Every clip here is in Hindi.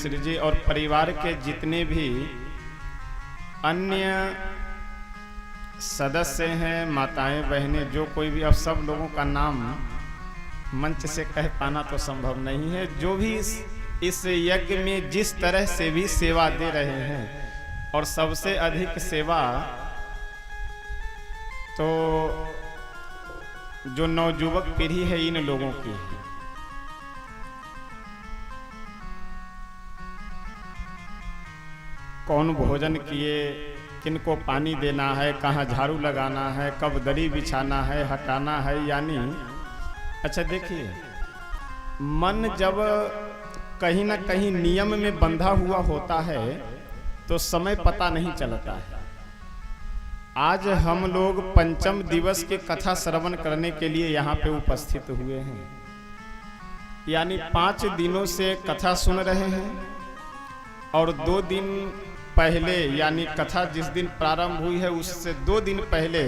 मिश्र जी और परिवार के जितने भी अन्य सदस्य हैं, माताएं बहनें, जो कोई भी, अब सब लोगों का नाम मंच से कह पाना तो संभव नहीं है। जो भी इस यज्ञ में जिस तरह से भी सेवा दे रहे हैं, और सबसे अधिक सेवा तो जो नवयुवक पीढ़ी है इन लोगों की है। कौन भोजन किए, किनको पानी देना है, कहाँ झाड़ू लगाना है, कब दरी बिछाना है, हटाना है, यानी अच्छा देखिए, मन जब कहीं ना कहीं नियम में बंधा हुआ होता है तो समय पता नहीं चलता है। आज हम लोग पंचम दिवस की कथा श्रवण करने के लिए यहाँ पे उपस्थित हुए हैं, यानी 5 दिनों से कथा सुन रहे हैं, और 2 दिन पहले यानी कथा जिस दिन प्रारंभ हुई है उससे 2 दिन पहले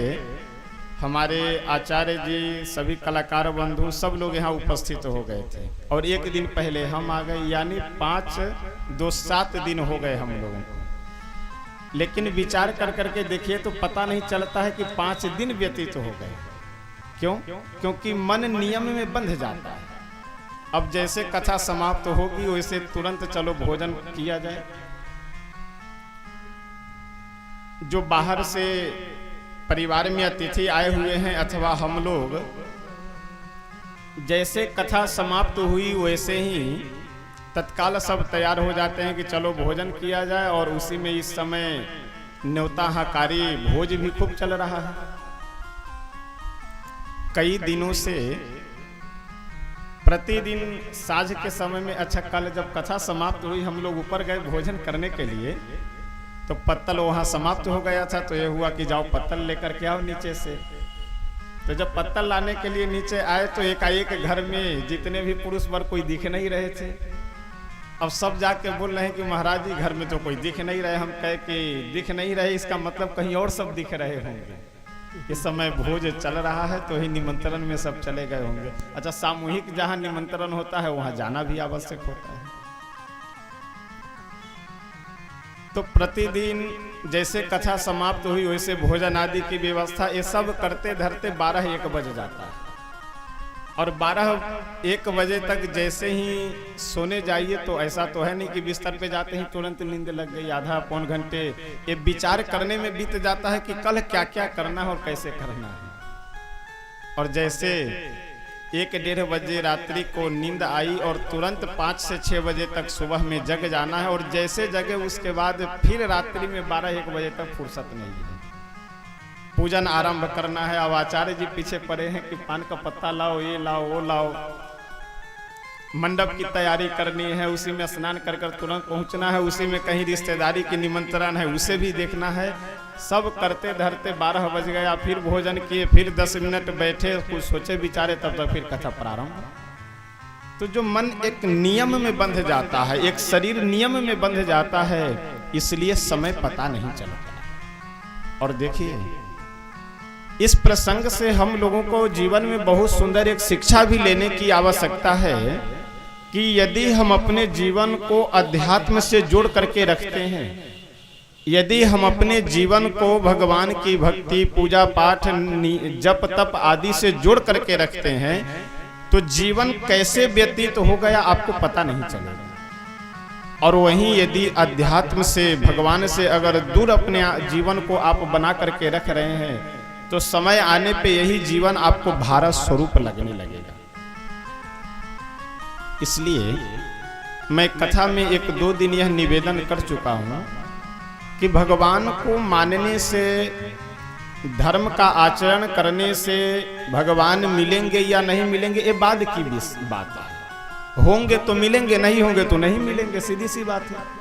हमारे आचार्य जी, सभी कलाकार बंधु, सब लोग यहाँ उपस्थित हो गए थे, और 1 दिन पहले हम आ गए, यानी 5, 2, 7 दिन हो गए हम लोगों को। लेकिन विचार कर करके देखिए तो पता नहीं चलता है कि 5 दिन व्यतीत हो गए। क्यों? क्योंकि मन नियम में बंध जाता है। अब जैसे कथा समाप्त होगी वैसे तुरंत चलो भोजन किया जाए। जो बाहर से परिवार में अतिथि आए हुए हैं अथवा हम लोग, जैसे कथा समाप्त हुई वैसे ही तत्काल सब तैयार हो जाते हैं कि चलो भोजन किया जाए, और उसी में इस समय न्योता हकारी भोज भी खूब चल रहा है। कई दिनों से प्रतिदिन साँझ के समय में, अच्छा कल जब कथा समाप्त हुई हम लोग ऊपर गए भोजन करने के लिए, तो पत्तल वहाँ समाप्त हो गया था, तो ये हुआ कि जाओ पत्तल लेकर के आओ नीचे से। तो जब पत्तल लाने के लिए नीचे आए तो एकाएक घर में जितने भी पुरुष वर्ग कोई दिख नहीं रहे थे। अब सब जाके बोल रहे हैं कि महाराज जी घर में तो कोई दिख नहीं रहे। हम कहे कि दिख नहीं रहे, इसका मतलब कहीं और सब दिख रहे होंगे। इस समय भोज चल रहा है तो ही निमंत्रण में सब चले गए होंगे। अच्छा, सामूहिक जहाँ निमंत्रण होता है वहाँ जाना भी आवश्यक होता है। तो प्रतिदिन जैसे कथा समाप्त हुई वैसे भोजन आदि की व्यवस्था, ये सब करते धरते 12-1 बज जाता है, और 12-1 बजे तक जैसे ही सोने जाइए तो ऐसा तो है नहीं कि बिस्तर पे जाते ही तुरंत नींद लग गई। आधा पौन घंटे ये विचार करने में बीत जाता है कि कल क्या क्या करना है और कैसे करना है। और जैसे 1-1.5 बजे रात्रि को नींद आई और तुरंत 5 से 6 बजे तक सुबह में जग जाना है, और जैसे जगे उसके बाद फिर रात्रि में 12-1 बजे तक फुर्सत नहीं है। पूजन आरंभ करना है। अब आचार्य जी पीछे पड़े हैं कि पान का पत्ता लाओ, ये लाओ, वो लाओ, मंडप की तैयारी करनी है, उसी में स्नान कर कर तुरंत पहुंचना है, उसी में कहीं रिश्तेदारी की निमंत्रण है उसे भी देखना है। सब करते धरते 12 बज गया। फिर भोजन किए, फिर 10 मिनट बैठे, कुछ सोचे विचारे, तब तक फिर कथा प्रारंभ। तो जो मन एक नियम में बंध जाता है, एक शरीर नियम में बंध जाता है, इसलिए समय पता नहीं चलता। और देखिए, इस प्रसंग से हम लोगों को जीवन में बहुत सुंदर एक शिक्षा भी लेने की आवश्यकता है कि यदि हम अपने जीवन को अध्यात्म से जोड़ करके रखते हैं, यदि हम अपने जीवन को भगवान की भक्ति, पूजा पाठ, जप तप आदि से जोड़ करके रखते हैं, तो जीवन कैसे व्यतीत हो गया आपको पता नहीं चलेगा। और वहीं यदि अध्यात्म से, भगवान से अगर दूर अपने जीवन को आप बना करके रख रहे हैं, तो समय आने पे यही जीवन आपको भारत स्वरूप लगने लगेगा। इसलिए मैं कथा में 1-2 दिन यह निवेदन कर चुका हूं कि भगवान को मानने से, धर्म का आचरण करने से भगवान मिलेंगे या नहीं मिलेंगे ये बाद की बात है। होंगे तो मिलेंगे, नहीं होंगे तो नहीं मिलेंगे, सीधी सी बात है।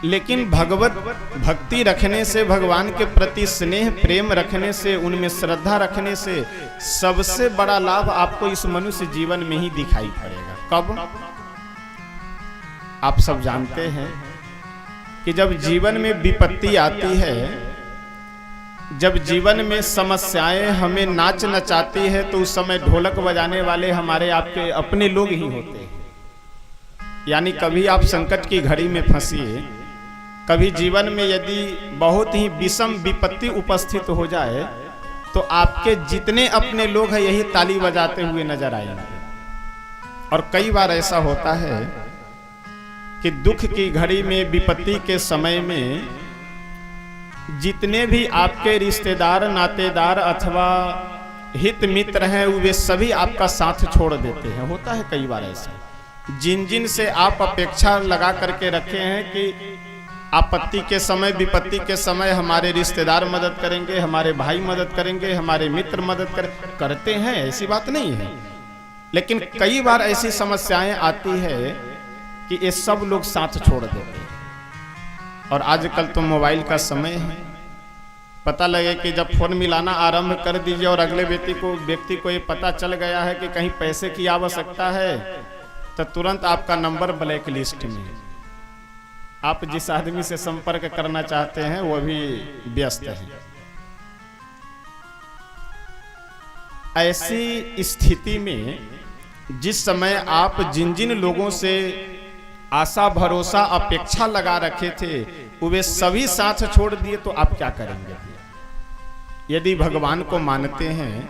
लेकिन भगवत भक्ति रखने से, भगवान के प्रति स्नेह प्रेम रखने से, उनमें श्रद्धा रखने से सबसे बड़ा लाभ आपको इस मनुष्य जीवन में ही दिखाई पड़ेगा। कब? आप सब जानते हैं कि जब जीवन में विपत्ति आती है, जब जीवन में समस्याएं हमें नाच नचाती है, तो उस समय ढोलक बजाने वाले हमारे आपके अपने लोग ही होते हैं। यानी कभी आप संकट की घड़ी में फंसिए, कभी जीवन में यदि बहुत ही विषम विपत्ति उपस्थित हो जाए तो आपके जितने अपने लोग हैं यही ताली बजाते हुए नजर आएंगे। और कई बार ऐसा होता है कि दुख की घड़ी में, विपत्ति के समय में जितने भी आपके रिश्तेदार, नातेदार अथवा हित मित्र हैं वे सभी आपका साथ छोड़ देते हैं। होता है कई बार ऐसा। जिन जिन से आप अपेक्षा लगा करके रखे हैं कि आपत्ति के समय, विपत्ति के समय हमारे रिश्तेदार मदद करेंगे, हमारे भाई मदद करेंगे, हमारे मित्र मदद करते हैं, ऐसी बात नहीं है। लेकिन कई बार ऐसी समस्याएं आती है कि ये सब लोग साथ छोड़ देते हैं। और आजकल तो मोबाइल का समय है, पता लगे कि जब फोन मिलाना आरंभ कर दीजिए और अगले व्यक्ति को ये पता चल गया है कि कहीं पैसे की आवश्यकता है तो तुरंत आपका नंबर ब्लैक लिस्ट में। आप जिस आदमी से संपर्क करना चाहते हैं वो भी व्यस्त है। ऐसी स्थिति में जिस समय आप जिन जिन लोगों से आशा, भरोसा, अपेक्षा लगा रखे थे वे सभी साथ छोड़ दिए तो आप क्या करेंगे? यदि भगवान को मानते हैं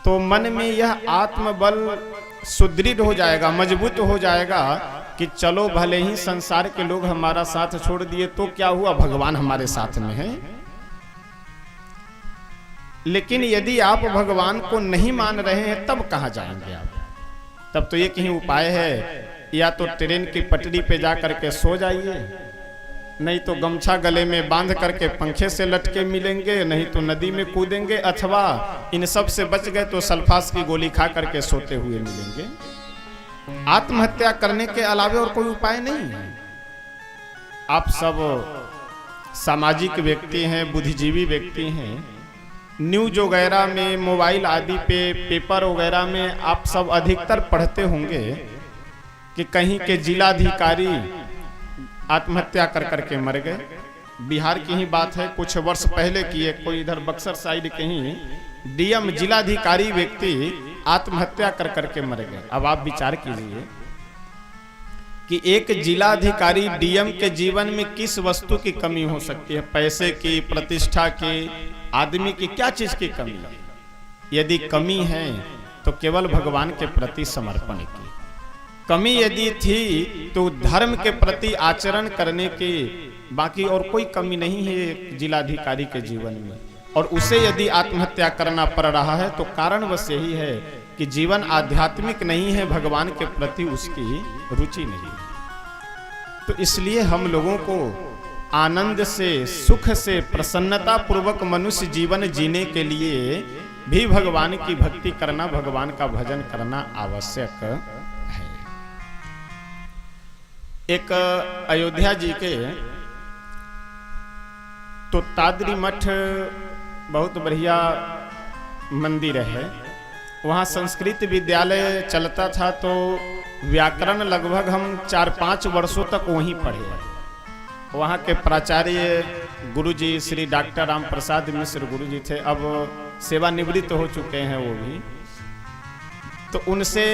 तो मन में यह आत्मबल सुदृढ़ हो जाएगा, मजबूत हो जाएगा कि चलो भले ही संसार के लोग हमारा साथ छोड़ दिए तो क्या हुआ, भगवान हमारे साथ में है। लेकिन यदि आप भगवान को नहीं मान रहे हैं तब कहां जाएंगे आप? तब तो एक ही उपाय है, या तो ट्रेन की पटरी पे जा करके सो जाइए, नहीं तो गमछा गले में बांध करके पंखे से लटके मिलेंगे, नहीं तो नदी में कूदेंगे, अथवा इन सब से बच गए तो सल्फास की गोली खा करके सोते हुए मिलेंगे। आत्महत्या करने के अलावा और कोई उपाय नहीं है। आप सब सामाजिक व्यक्ति हैं, बुद्धिजीवी व्यक्ति हैं, न्यूज वगैरह में, मोबाइल आदि पे, पेपर वगैरह में आप सब अधिकतर पढ़ते होंगे कि कहीं के जिलाधिकारी आत्महत्या कर करके मर गए। बिहार की ही बात है, कुछ वर्ष पहले की है, कोई इधर बक्सर साइड कहीं डीएम जिलाधिकारी व्यक्ति आत्महत्या कर करके मर गए। अब आप विचार कीजिए कि एक जिलाधिकारी डीएम के जीवन में किस वस्तु की कमी हो सकती है? पैसे की, प्रतिष्ठा की, आदमी की, क्या चीज की कमी है? यदि कमी है तो केवल भगवान के प्रति समर्पण की कमी यदि थी तो धर्म के प्रति आचरण करने की, बाकी और कोई कमी नहीं है जिलाधिकारी के जीवन में। और उसे यदि आत्महत्या करना पड़ रहा है तो कारण बस यही है कि जीवन आध्यात्मिक नहीं है, भगवान के प्रति उसकी रुचि नहीं है। तो इसलिए हम लोगों को आनंद से, सुख से, प्रसन्नता पूर्वक मनुष्य जीवन जीने के लिए भी भगवान की भक्ति करना, भगवान का भजन करना आवश्यक है। एक अयोध्या जी के तो ताद्री मठ बहुत बढ़िया मंदिर है, वहाँ संस्कृत विद्यालय चलता था, तो व्याकरण लगभग हम 4-5 वर्षों तक वहीं पढ़े। वहाँ के प्राचार्य गुरुजी श्री डॉक्टर राम प्रसाद मिश्र गुरुजी थे, अब सेवानिवृत्त हो चुके हैं वो भी। तो उनसे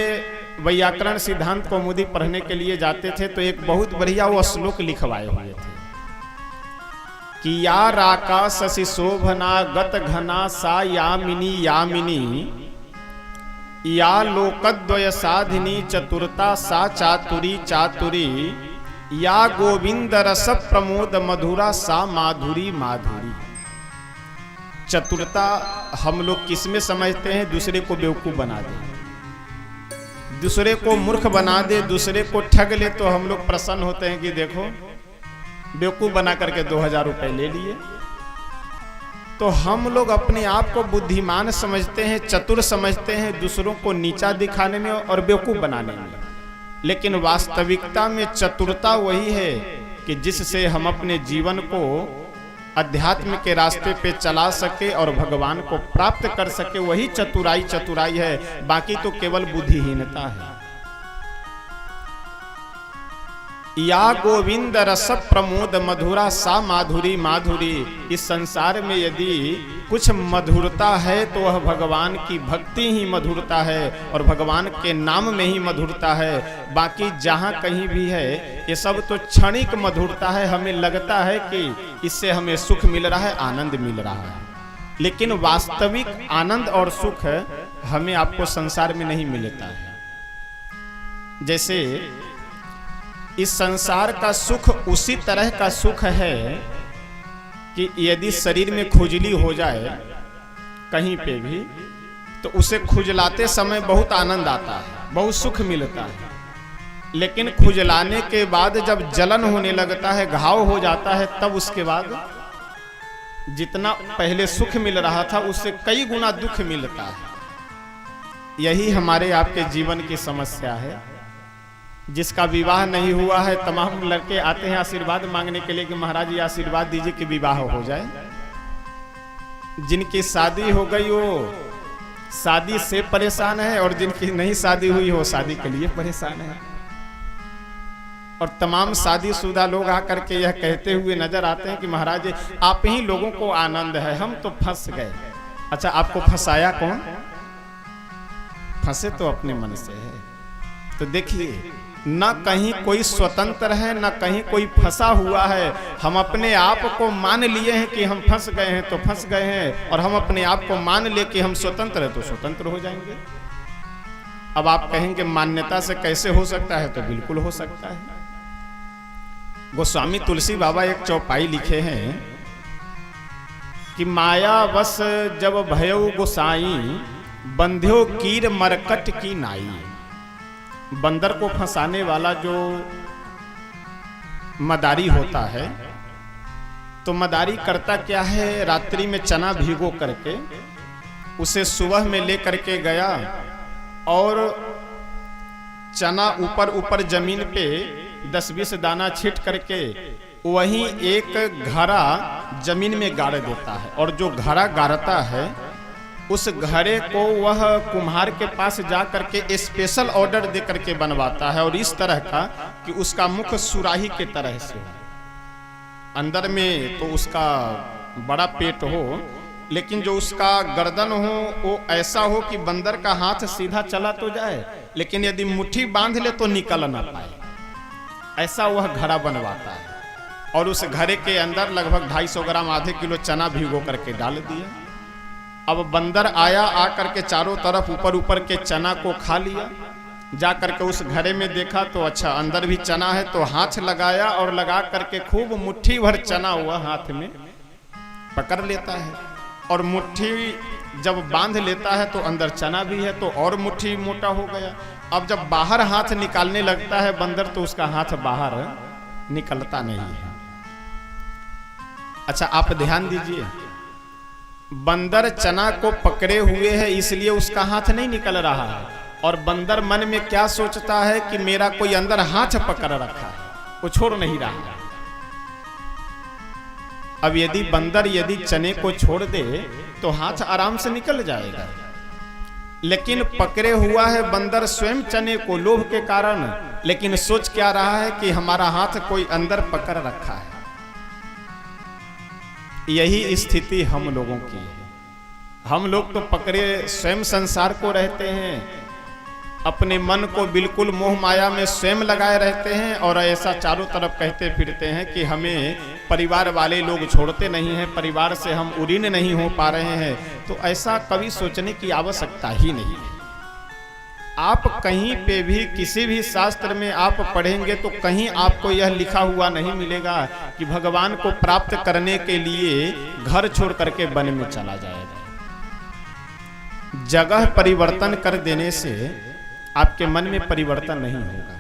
व्याकरण सिद्धांत कौमुदी पढ़ने के लिए जाते थे तो एक बहुत बढ़िया वो श्लोक लिखवाए हुए थे कि या राका शशि शोभना गत घना सा यामिनी यामिनी, या लोकद्वय साधिनी चतुरता सा चातुरी चातुरी, या गोविंद रस प्रमोद मधुरा सा माधुरी माधुरी। चतुरता हम लोग किस में समझते हैं? दूसरे को बेवकूफ बना दे, दूसरे को मूर्ख बना दे, दूसरे को ठग ले तो हम लोग प्रसन्न होते हैं कि देखो बेवकूफ बना करके 2000 रुपए ले लिए। तो हम लोग अपने आप को बुद्धिमान समझते हैं, चतुर समझते हैं, दूसरों को नीचा दिखाने में और बेवकूफ बनाने में। लेकिन वास्तविकता में चतुरता वही है कि जिससे हम अपने जीवन को अध्यात्म के रास्ते पे चला सके और भगवान को प्राप्त कर सके, वही चतुराई है। बाकी तो केवल बुद्धिहीनता है। या गोविंद रस प्रमोद मधुरा सा माधुरी माधुरी। इस संसार में यदि कुछ मधुरता है तो वह भगवान की भक्ति ही मधुरता है और भगवान के नाम में ही मधुरता है। बाकी जहाँ कहीं भी है ये सब तो क्षणिक मधुरता है। हमें लगता है कि इससे हमें सुख मिल रहा है, आनंद मिल रहा है, लेकिन वास्तविक आनंद और सुख हमें आपको संसार में नहीं मिलता है। जैसे इस संसार का सुख उसी तरह का सुख है कि यदि शरीर में खुजली हो जाए कहीं पे भी तो उसे खुजलाते समय बहुत आनंद आता है, बहुत सुख मिलता है, लेकिन खुजलाने के बाद जब जलन होने लगता है, घाव हो जाता है, तब उसके बाद जितना पहले सुख मिल रहा था उससे कई गुना दुख मिलता है। यही हमारे आपके जीवन की समस्या है। जिसका विवाह नहीं हुआ है, तमाम लड़के आते हैं आशीर्वाद मांगने के लिए कि महाराज जी आशीर्वाद दीजिए कि विवाह हो जाए। जिनकी शादी हो गई वो शादी से परेशान है और जिनकी नहीं शादी हुई हो शादी के लिए परेशान है। और तमाम शादीशुदा लोग आकर के यह कहते हुए नजर आते हैं कि महाराज जी आप ही लोगों को आनंद है, हम तो फंस गए। अच्छा, आपको फंसाया कौन? फंसे तो अपने मन से है। तो देखिए, न कहीं कोई स्वतंत्र है न कहीं कोई फंसा हुआ है। हम अपने आप को मान लिए हैं कि हम फंस गए हैं तो फंस गए हैं, और हम अपने आप को मान ले कि हम स्वतंत्र हैं तो स्वतंत्र हो जाएंगे। अब आप कहेंगे मान्यता से कैसे हो सकता है, तो बिल्कुल हो सकता है। गोस्वामी तुलसी बाबा एक चौपाई लिखे हैं कि माया बस जब भयो गोसाई बंध्यो कीर मरकट की नाई। बंदर को फंसाने वाला जो मदारी होता है तो मदारी करता क्या है, रात्रि में चना भिगो करके उसे सुबह में ले करके गया और चना ऊपर ऊपर जमीन पे 10-20 दाना छीट करके वहीं एक घड़ा जमीन में गाड़ देता है। और जो घड़ा गाड़ता है उस घड़े को वह कुम्हार के पास जा करके स्पेशल ऑर्डर दे करके बनवाता है, और इस तरह का कि उसका मुख सुराही के तरह से हो। अंदर में तो उसका बड़ा पेट हो, लेकिन जो उसका गर्दन हो वो ऐसा हो कि बंदर का हाथ सीधा चला तो जाए, लेकिन यदि मुट्ठी बांध ले तो निकल ना पाए। ऐसा वह घड़ा बनवाता है, और उस घड़े के अंदर लगभग 250 ग्राम आधे किलो चना भिगो करके डाल दिया। अब बंदर आया, आकर के चारों तरफ ऊपर ऊपर के चना को खा लिया। जा करके उस घड़े में देखा तो अच्छा अंदर भी चना है, तो हाथ लगाया और लगा करके खूब मुट्ठी भर चना हुआ हाथ में पकड़ लेता है, और मुट्ठी जब बांध लेता है तो अंदर चना भी है तो और मुट्ठी मोटा हो गया। अब जब बाहर हाथ निकालने लगता है बंदर तो उसका हाथ बाहर निकलता नहीं है। अच्छा, आप ध्यान दीजिए, बंदर चना को पकड़े हुए है इसलिए उसका हाथ नहीं निकल रहा है, और बंदर मन में क्या सोचता है कि मेरा कोई अंदर हाथ पकड़ रखा है, वो छोड़ नहीं रहा है। अब यदि बंदर यदि चने को छोड़ दे तो हाथ आराम से निकल जाएगा, लेकिन पकड़े हुआ है बंदर स्वयं चने को लोभ के कारण, लेकिन सोच क्या रहा है कि हमारा हाथ कोई अंदर पकड़ रखा है। यही स्थिति हम लोगों की है। हम लोग तो पकड़े स्वयं संसार को रहते हैं, अपने मन को बिल्कुल मोह माया में स्वयं लगाए रहते हैं, और ऐसा चारों तरफ कहते फिरते हैं कि हमें परिवार वाले लोग छोड़ते नहीं हैं, परिवार से हम उरीन नहीं हो पा रहे हैं। तो ऐसा कभी सोचने की आवश्यकता ही नहीं है। आप कहीं पे भी किसी भी शास्त्र में आप पढ़ेंगे तो कहीं आपको यह लिखा हुआ नहीं मिलेगा कि भगवान को प्राप्त करने के लिए घर छोड़ करके वन में चला जाएगा। जगह परिवर्तन कर देने से आपके मन में परिवर्तन नहीं होगा,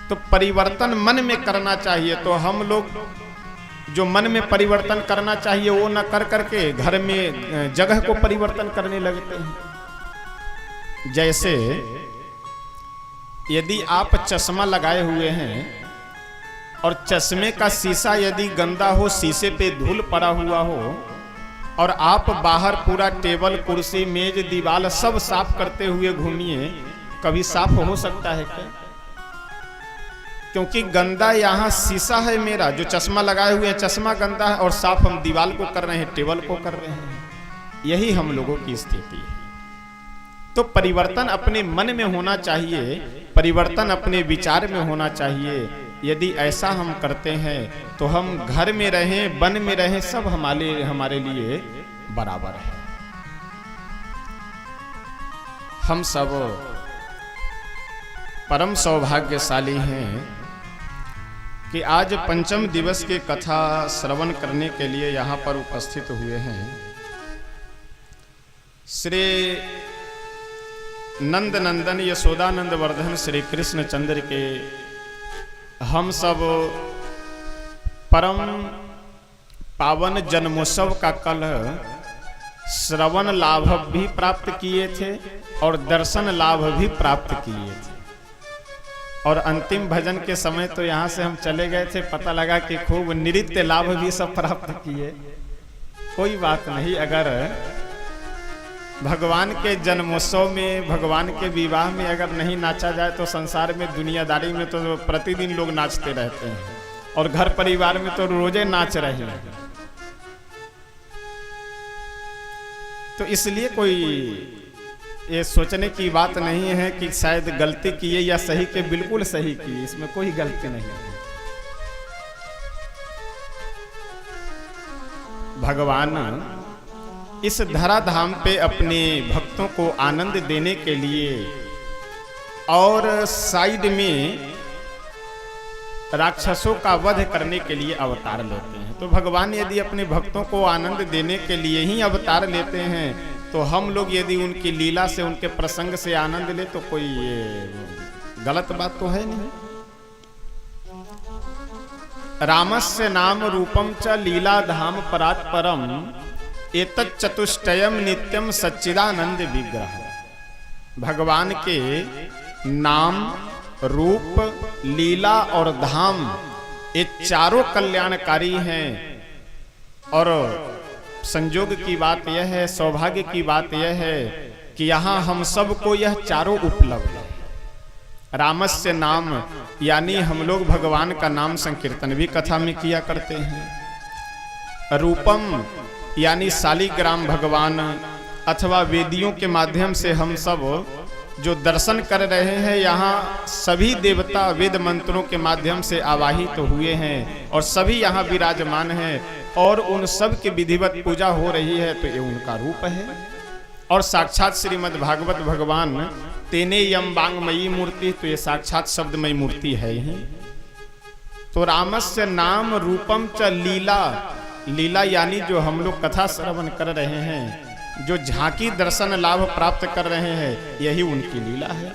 तो परिवर्तन मन में करना चाहिए। तो हम लोग जो मन में परिवर्तन करना चाहिए वो न कर करके घर में जगह को परिवर्तन करने लगते हैं। जैसे यदि आप चश्मा लगाए हुए हैं और चश्मे का शीशा यदि गंदा हो, शीशे पे धूल पड़ा हुआ हो, और आप बाहर पूरा टेबल कुर्सी मेज दीवार सब साफ करते हुए घूमिए, कभी साफ हो सकता है क्या? क्योंकि गंदा यहाँ शीशा है मेरा, जो चश्मा लगाए हुए हैं चश्मा गंदा है, और साफ हम दीवार को कर रहे हैं, टेबल को कर रहे हैं। यही हम लोगों की स्थिति है। तो परिवर्तन अपने मन में होना चाहिए, परिवर्तन अपने विचार में होना चाहिए। यदि ऐसा हम करते हैं तो हम घर में रहें, वन में रहें, सब हमारे लिए बराबर है। हम सब परम सौभाग्यशाली हैं कि आज पंचम दिवस की कथा श्रवण करने के लिए यहाँ पर उपस्थित हुए हैं। श्री नंद नंदन यशोदानंद वर्धन श्री कृष्ण चंद्र के हम सब परम पावन जन्मोत्सव का कल श्रवण लाभ भी प्राप्त किए थे और दर्शन लाभ भी प्राप्त किए थे। और अंतिम भजन के समय तो यहाँ से हम चले गए थे, पता लगा कि खूब नृत्य लाभ भी सब प्राप्त किए। कोई बात नहीं, अगर भगवान के जन्मोत्सव में, भगवान के विवाह में अगर नहीं नाचा जाए तो संसार में, दुनियादारी में तो प्रतिदिन लोग नाचते रहते हैं, और घर परिवार में तो रोजे नाच रहे हैं। तो इसलिए कोई ये सोचने की बात नहीं है कि शायद गलती किए या सही के, बिल्कुल सही की, इसमें कोई गलती नहीं है। भगवान इस धराधाम पे अपने भक्तों को आनंद देने के लिए और साइड में राक्षसों का वध करने के लिए अवतार लेते हैं। तो भगवान यदि अपने भक्तों को आनंद देने के लिए ही अवतार लेते हैं, तो हम लोग यदि उनकी लीला से, उनके प्रसंग से आनंद ले तो कोई ये गलत बात तो है नहीं। रामस्य नाम रूपम च लीला धाम परात् परम एतत् चतुष्टयम नित्यम सच्चिदानंद विग्रह। भगवान के नाम, रूप, लीला और धाम ये चारों कल्याणकारी हैं। और संयोग की बात यह है, सौभाग्य की बात यह है कि यहाँ हम सबको यह चारों उपलब्ध है। रामस्य नाम यानी हम लोग भगवान का नाम संकीर्तन भी कथा में किया करते हैं। रूपम यानी शालिग्राम भगवान अथवा वेदियों के माध्यम से हम सब जो दर्शन कर रहे हैं, यहाँ सभी देवता वेद मंत्रों के माध्यम से आवाहित तो हुए हैं और सभी यहाँ विराजमान हैं, और उन सब की विधिवत पूजा हो रही है। तो ये उनका रूप है। और साक्षात श्रीमद् भागवत भगवान तेने यम वांगमयी मूर्ति, तो ये साक्षात शब्दमयी मूर्ति है ही। तो रामस्य नाम रूपम च लीला, लीला यानी जो हम लोग कथा श्रवण कर रहे हैं, जो झांकी दर्शन लाभ प्राप्त कर रहे हैं, यही उनकी लीला है।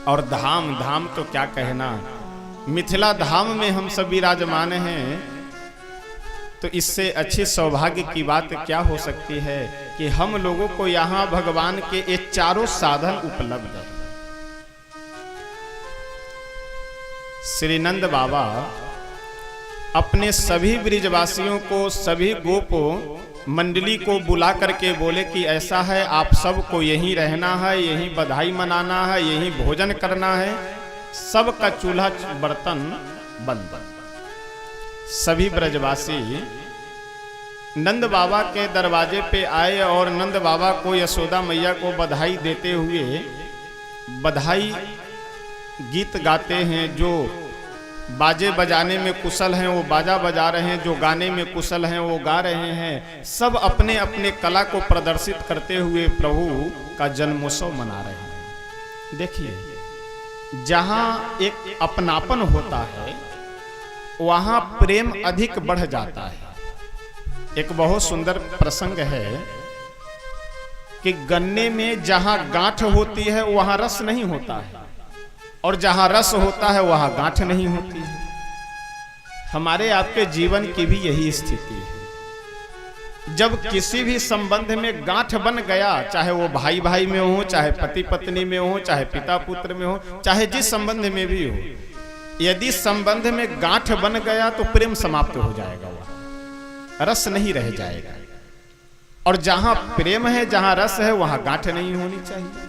और धाम, धाम तो क्या कहना, मिथिला धाम में हम सब विराजमान हैं। तो इससे अच्छी सौभाग्य की बात क्या हो सकती है कि हम लोगों को यहाँ भगवान के ये चारों साधन उपलब्ध है। श्री नंद बाबा अपने सभी ब्रिजवासियों को, सभी गोप मंडली को बुला करके बोले कि ऐसा है, आप सबको यहीं रहना है, यहीं बधाई मनाना है, यहीं भोजन करना है। सबका चूल्हा बर्तन बंद। सभी ब्रजवासी नंद बाबा के दरवाजे पे आए और नंद बाबा को, यशोदा मैया को बधाई देते हुए बधाई गीत गाते हैं। जो बाजे बजाने में कुशल हैं वो बाजा बजा रहे हैं, जो गाने में कुशल हैं वो गा रहे हैं। सब अपने अपने कला को प्रदर्शित करते हुए प्रभु का जन्मोत्सव मना रहे हैं। देखिए, जहाँ एक अपनापन होता है वहाँ प्रेम अधिक बढ़ जाता है। एक बहुत सुंदर प्रसंग है कि गन्ने में जहाँ गांठ होती है वहाँ रस नहीं होता है, और जहाँ रस होता है वहाँ गांठ नहीं होती है। हमारे आपके जीवन की भी यही स्थिति है। जब किसी भी संबंध में गांठ बन गया, चाहे वो भाई भाई में हो, चाहे पति पत्नी में हो, चाहे पिता पुत्र में हो, चाहे जिस संबंध में भी हो, यदि संबंध में गांठ बन गया तो प्रेम समाप्त हो जाएगा, वहाँ रस नहीं रह जाएगा। और जहां प्रेम है, जहां रस है, वहां गांठ नहीं होनी चाहिए।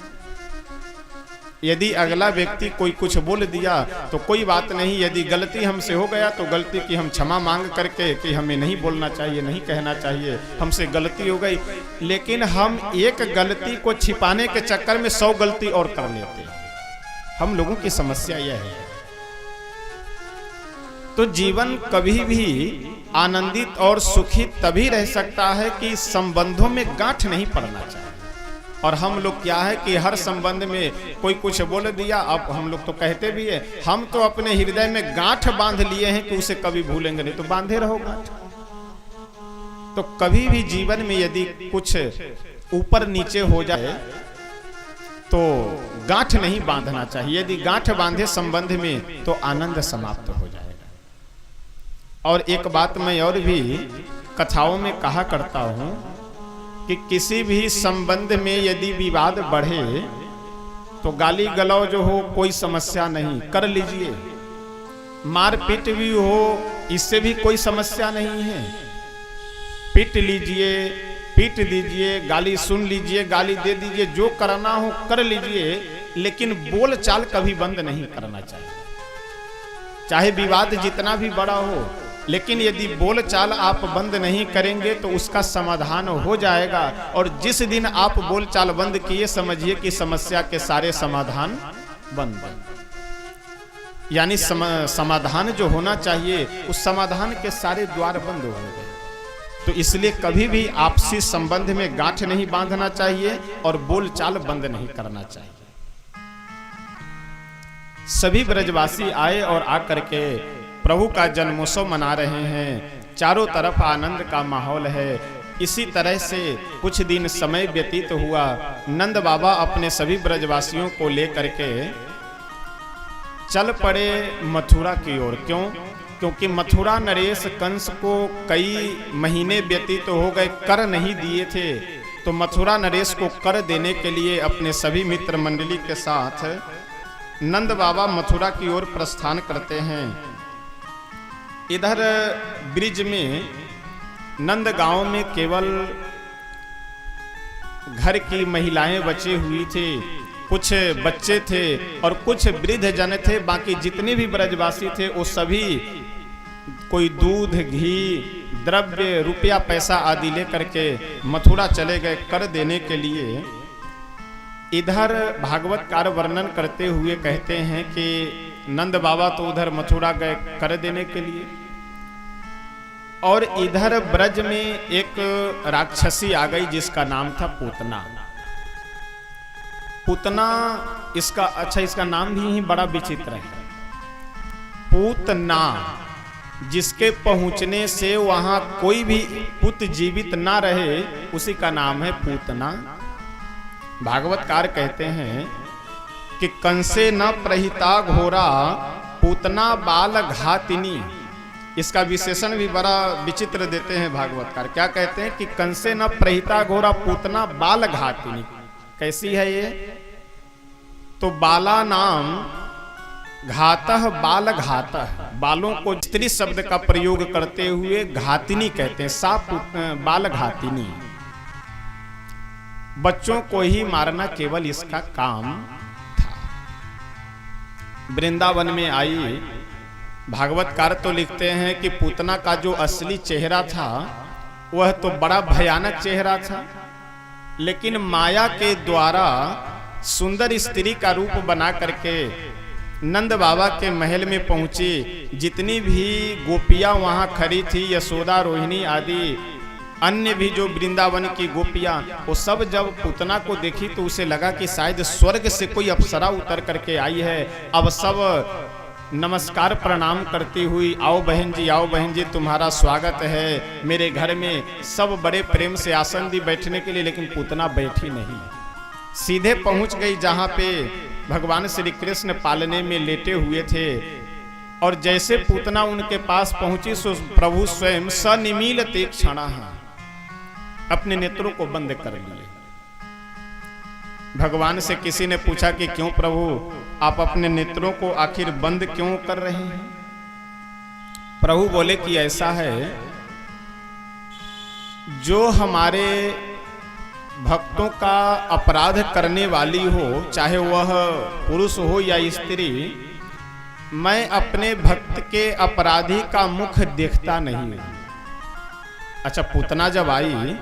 यदि अगला व्यक्ति कोई कुछ बोल दिया तो कोई बात नहीं, यदि गलती हमसे हो गया तो गलती की हम क्षमा मांग करके कि हमें नहीं बोलना चाहिए, नहीं कहना चाहिए, हमसे गलती हो गई। लेकिन हम एक गलती को छिपाने के चक्कर में 100 गलती और कर लेते हैं। हम लोगों की समस्या यह है। तो जीवन कभी भी आनंदित और सुखी तभी रह सकता है कि संबंधों में गांठ नहीं पड़ना चाहिए। और हम लोग क्या है कि हर संबंध में कोई कुछ बोल दिया, अब हम लोग तो कहते भी है, हम तो अपने हृदय में गांठ बांध लिए हैं कि उसे कभी भूलेंगे नहीं, तो बांधे रहो गांठ। तो कभी भी जीवन में यदि कुछ ऊपर नीचे हो जाए तो गांठ नहीं बांधना चाहिए। यदि गांठ बांधे संबंध में तो आनंद समाप्त हो जाएगा। और एक बात मैं और भी कथाओं में कहा करता हूं कि किसी भी संबंध में यदि विवाद बढ़े तो गाली गलौज हो कोई समस्या नहीं, कर लीजिए। मारपीट भी हो इससे भी कोई समस्या नहीं है, पीट लीजिए, पीट दीजिए, गाली सुन लीजिए, गाली दे दीजिए, जो करना हो कर लीजिए। लेकिन बोल चाल कभी बंद नहीं करना चाहिए, चाहे विवाद जितना भी बड़ा हो। लेकिन यदि बोल चाल आप बंद नहीं करेंगे तो उसका समाधान हो जाएगा। और जिस दिन आप बोल चाल बंद किए, समझिए कि समस्या के सारे समाधान बंद। यानी समाधान जो होना चाहिए उस समाधान के सारे द्वार बंद हो गए। तो इसलिए कभी भी आपसी संबंध में गांठ नहीं बांधना चाहिए और बोल चाल बंद नहीं करना चाहिए। सभी ब्रजवासी आए और आकर के प्रभु का जन्मोत्सव मना रहे हैं। चारों तरफ आनंद का माहौल है। इसी तरह से कुछ दिन समय व्यतीत हुआ। नंद बाबा अपने सभी ब्रजवासियों को लेकर के चल पड़े मथुरा की ओर। क्यों? क्योंकि मथुरा नरेश कंस को कई महीने व्यतीत हो गए, कर नहीं दिए थे। तो मथुरा नरेश को कर देने के लिए अपने सभी मित्र मंडली के साथ नंद बाबा मथुरा की ओर प्रस्थान करते हैं। इधर ब्रिज में नंद गांव में केवल घर की महिलाएं बची हुई थी, कुछ बच्चे थे और कुछ वृद्ध जन थे। बाकी जितने भी ब्रजवासी थे वो सभी कोई दूध, घी, द्रव्य, रुपया, पैसा आदि लेकर के मथुरा चले गए कर देने के लिए। इधर भागवतकार वर्णन करते हुए कहते हैं कि नंद बाबा तो उधर मथुरा गए कर देने के लिए, और इधर ब्रज में एक राक्षसी आ गई जिसका नाम था पूतना। पूतना इसका नाम भी बड़ा विचित्र है। पूतना, जिसके पहुंचने से वहां कोई भी पुत जीवित ना रहे, उसी का नाम है पूतना। भागवतकार कहते हैं कि कंसे न प्रहिता घोरा पूतना बाल घातिनी। इसका विशेषण भी बड़ा विचित्र देते हैं भागवतकार। क्या कहते हैं कि कंसे न प्रहिता घोरा पूतना बाल घातिनी। कैसी है ये? तो बाला नाम घातः बाल घातः, बालों को स्त्री शब्द का प्रयोग करते हुए घातिनी कहते हैं। सा बाल घातिनी, बच्चों को ही मारना केवल इसका काम था। वृंदावन में आई। भागवतकार तो लिखते हैं कि पूतना का जो असली चेहरा था वह तो बड़ा भयानक चेहरा था, लेकिन माया के द्वारा सुंदर स्त्री का रूप बना करके नंद बाबा के महल में पहुंची। जितनी भी गोपियां वहां खड़ी थी, यशोदा, रोहिणी आदि अन्य भी जो वृंदावन की गोपियां, वो सब जब पूतना को देखी तो उसे लगा कि शायद स्वर्ग से कोई अप्सरा उतर करके आई है। अब सब नमस्कार प्रणाम करती हुई, आओ बहन जी, आओ बहन जी, तुम्हारा स्वागत है मेरे घर में। सब बड़े प्रेम से आसन दी बैठने के लिए, लेकिन पूतना बैठी नहीं, सीधे पहुंच गई जहां पे भगवान श्री कृष्ण पालने में लेटे हुए थे। और जैसे पूतना उनके पास पहुंची सो प्रभु स्वयं सनिमील तीक्ष्णा अपने नेत्रों को बंद कर लिए। भगवान से किसी ने पूछा कि क्यों प्रभु आप अपने नेत्रों को आखिर बंद क्यों कर रहे हैं? प्रभु बोले कि ऐसा है, जो हमारे भक्तों का अपराध करने वाली हो, चाहे वह पुरुष हो या स्त्री, मैं अपने भक्त के अपराधी का मुख देखता नहीं। अच्छा, पूतना जब आई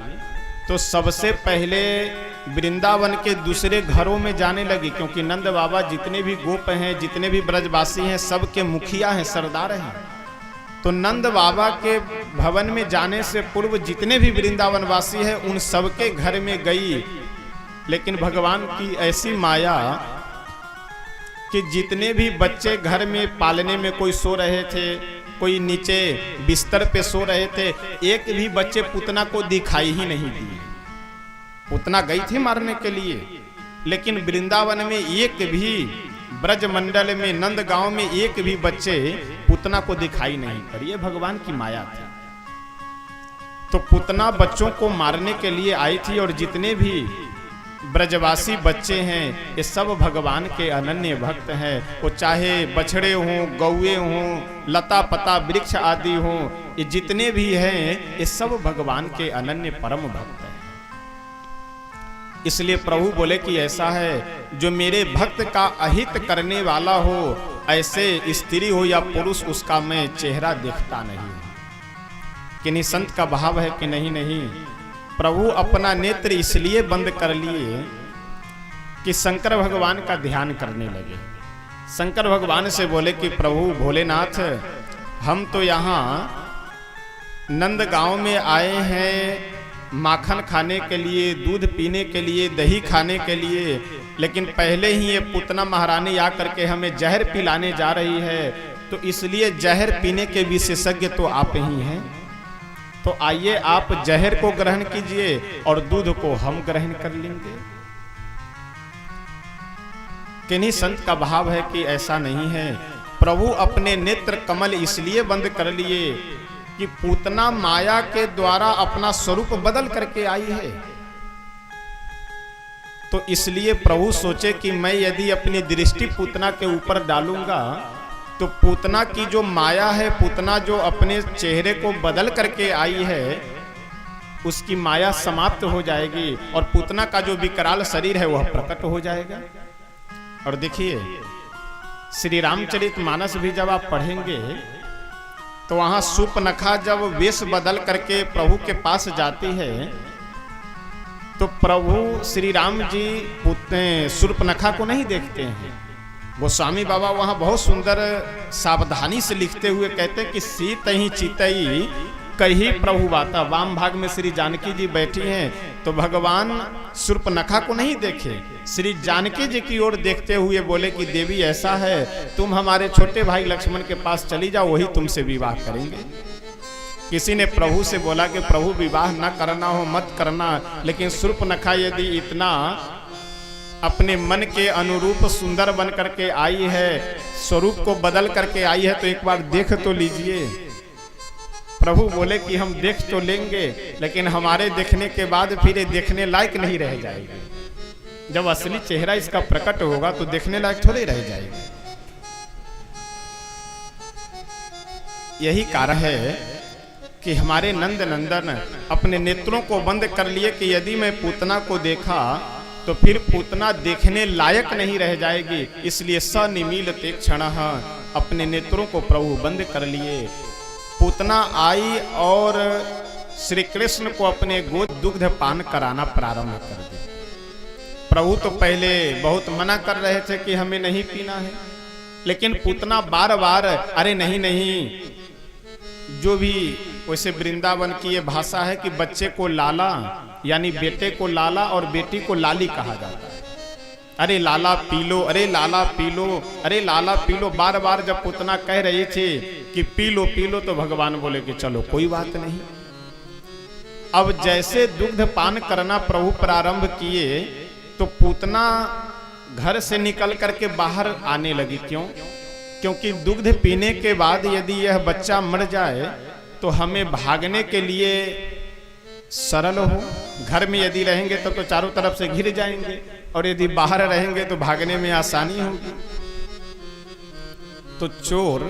तो सबसे पहले वृंदावन के दूसरे घरों में जाने लगी, क्योंकि नंद बाबा जितने भी गोप हैं, जितने भी ब्रजवासी हैं, सबके मुखिया हैं, सरदार हैं। तो नंद बाबा के भवन में जाने से पूर्व जितने भी वृंदावन वासी हैं उन सबके घर में गई। लेकिन भगवान की ऐसी माया कि जितने भी बच्चे घर में पालने में कोई सो रहे थे, कोई नीचे बिस्तर पे सो रहे थे, एक भी बच्चे पूतना को दिखाई ही नहीं दिए। पूतना गई थी मारने के लिए, लेकिन वृंदावन में एक भी, ब्रज मंडल में, नंद गांव में एक भी बच्चे पूतना को दिखाई नहीं पड़ी। ये भगवान की माया थी। तो पूतना बच्चों को मारने के लिए आई थी, और जितने भी ब्रजवासी बच्चे हैं ये सब भगवान के अनन्य भक्त हैं। वो चाहे बछड़े हों, गौए हों, लता पता वृक्ष आदि हों, ये जितने भी हैं ये सब भगवान के अनन्य परम भक्त हैं। इसलिए प्रभु बोले कि ऐसा है जो मेरे भक्त का अहित करने वाला हो, ऐसे स्त्री हो या पुरुष, उसका मैं चेहरा देखता नहीं। कि नहीं, संत का भाव है कि नहीं नहीं, प्रभु अपना नेत्र इसलिए बंद कर लिए कि शंकर भगवान का ध्यान करने लगे। शंकर भगवान से बोले कि प्रभु भोलेनाथ, हम तो यहाँ नंद गांव में आए हैं माखन खाने के लिए, दूध पीने के लिए, दही खाने के लिए, लेकिन पहले ही ये पूतना महारानी आकर के हमें जहर पिलाने जा रही है, तो इसलिए जहर पीने के विशेषज्ञ तो आप ही हैं। तो आइए आप जहर को ग्रहण कीजिए और दूध को हम ग्रहण कर लेंगे। किन्हीं संत का भाव है कि ऐसा नहीं है। प्रभु अपने नेत्र कमल इसलिए बंद कर लिए कि पूतना माया के द्वारा अपना स्वरूप बदल करके आई है। तो इसलिए प्रभु सोचे कि मैं यदि अपनी दृष्टि पूतना के ऊपर डालूंगा तो पूतना की जो माया है, पूतना जो अपने चेहरे को बदल करके आई है, उसकी माया समाप्त हो जाएगी और पूतना का जो विकराल शरीर है वह प्रकट हो जाएगा। और देखिए, श्री रामचरितमानस भी जब आप पढ़ेंगे तो वहां सूर्पनखा जब वेश बदल करके प्रभु के पास जाती है तो प्रभु श्री राम जी सूर्पनखा को नहीं देखते हैं। गोस्वामी बाबा वहां बहुत सुंदर सावधानी से लिखते हुए कहते हैं कि सीत ही चितई कही प्रभु बाता। वाम भाग में श्री जानकी जी बैठी हैं तो भगवान सूर्पनखा को नहीं देखे, श्री जानकी जी की ओर देखते हुए बोले कि देवी ऐसा है, तुम हमारे छोटे भाई लक्ष्मण के पास चली जाओ, वही तुमसे विवाह करेंगे। किसी ने प्रभु से बोला कि प्रभु विवाह ना करना हो मत करना, लेकिन सूर्पनखा यदि इतना अपने मन के अनुरूप सुंदर बन करके आई है, स्वरूप को बदल करके आई है, तो एक बार देख तो लीजिए। प्रभु बोले कि हम देख तो लेंगे, लेकिन हमारे देखने के बाद फिर ये देखने लायक नहीं रह जाएगी। जब असली चेहरा इसका प्रकट होगा तो देखने लायक थोड़ी रह जाएगी। यही कारण है कि हमारे नंद नंदन अपने नेत्रों को बंद कर लिए कि यदि मैं पूतना को देखा तो फिर पूतना देखने लायक नहीं रह जाएगी। इसलिए सनिमील ते क्षण अपने नेत्रों को प्रभु बंद कर लिए। पूतना आई और श्री कृष्ण को अपने गोद दुग्ध पान कराना प्रारंभ कर दिया। प्रभु तो पहले बहुत मना कर रहे थे कि हमें नहीं पीना है, लेकिन पूतना बार बार अरे नहीं नहीं, जो भी वैसे वृंदावन की ये भाषा है कि बच्चे को लाला यानी बेटे को लाला और बेटी को लाली कहा जाता है। अरे लाला पी लो, अरे लाला पी लो, अरे लाला पी लो, बार बार जब पूतना कह रही थी कि पी लो तो भगवान बोले कि चलो कोई बात नहीं। अब जैसे दुग्ध पान करना प्रभु प्रारंभ किए तो पूतना घर से निकल करके बाहर आने लगी। क्यों? क्योंकि दुग्ध पीने के बाद यदि यह बच्चा मर जाए तो हमें भागने के लिए सरल हो। घर में यदि रहेंगे तो चारों तरफ से घिर जाएंगे, और यदि बाहर रहेंगे तो भागने में आसानी होगी। तो चोर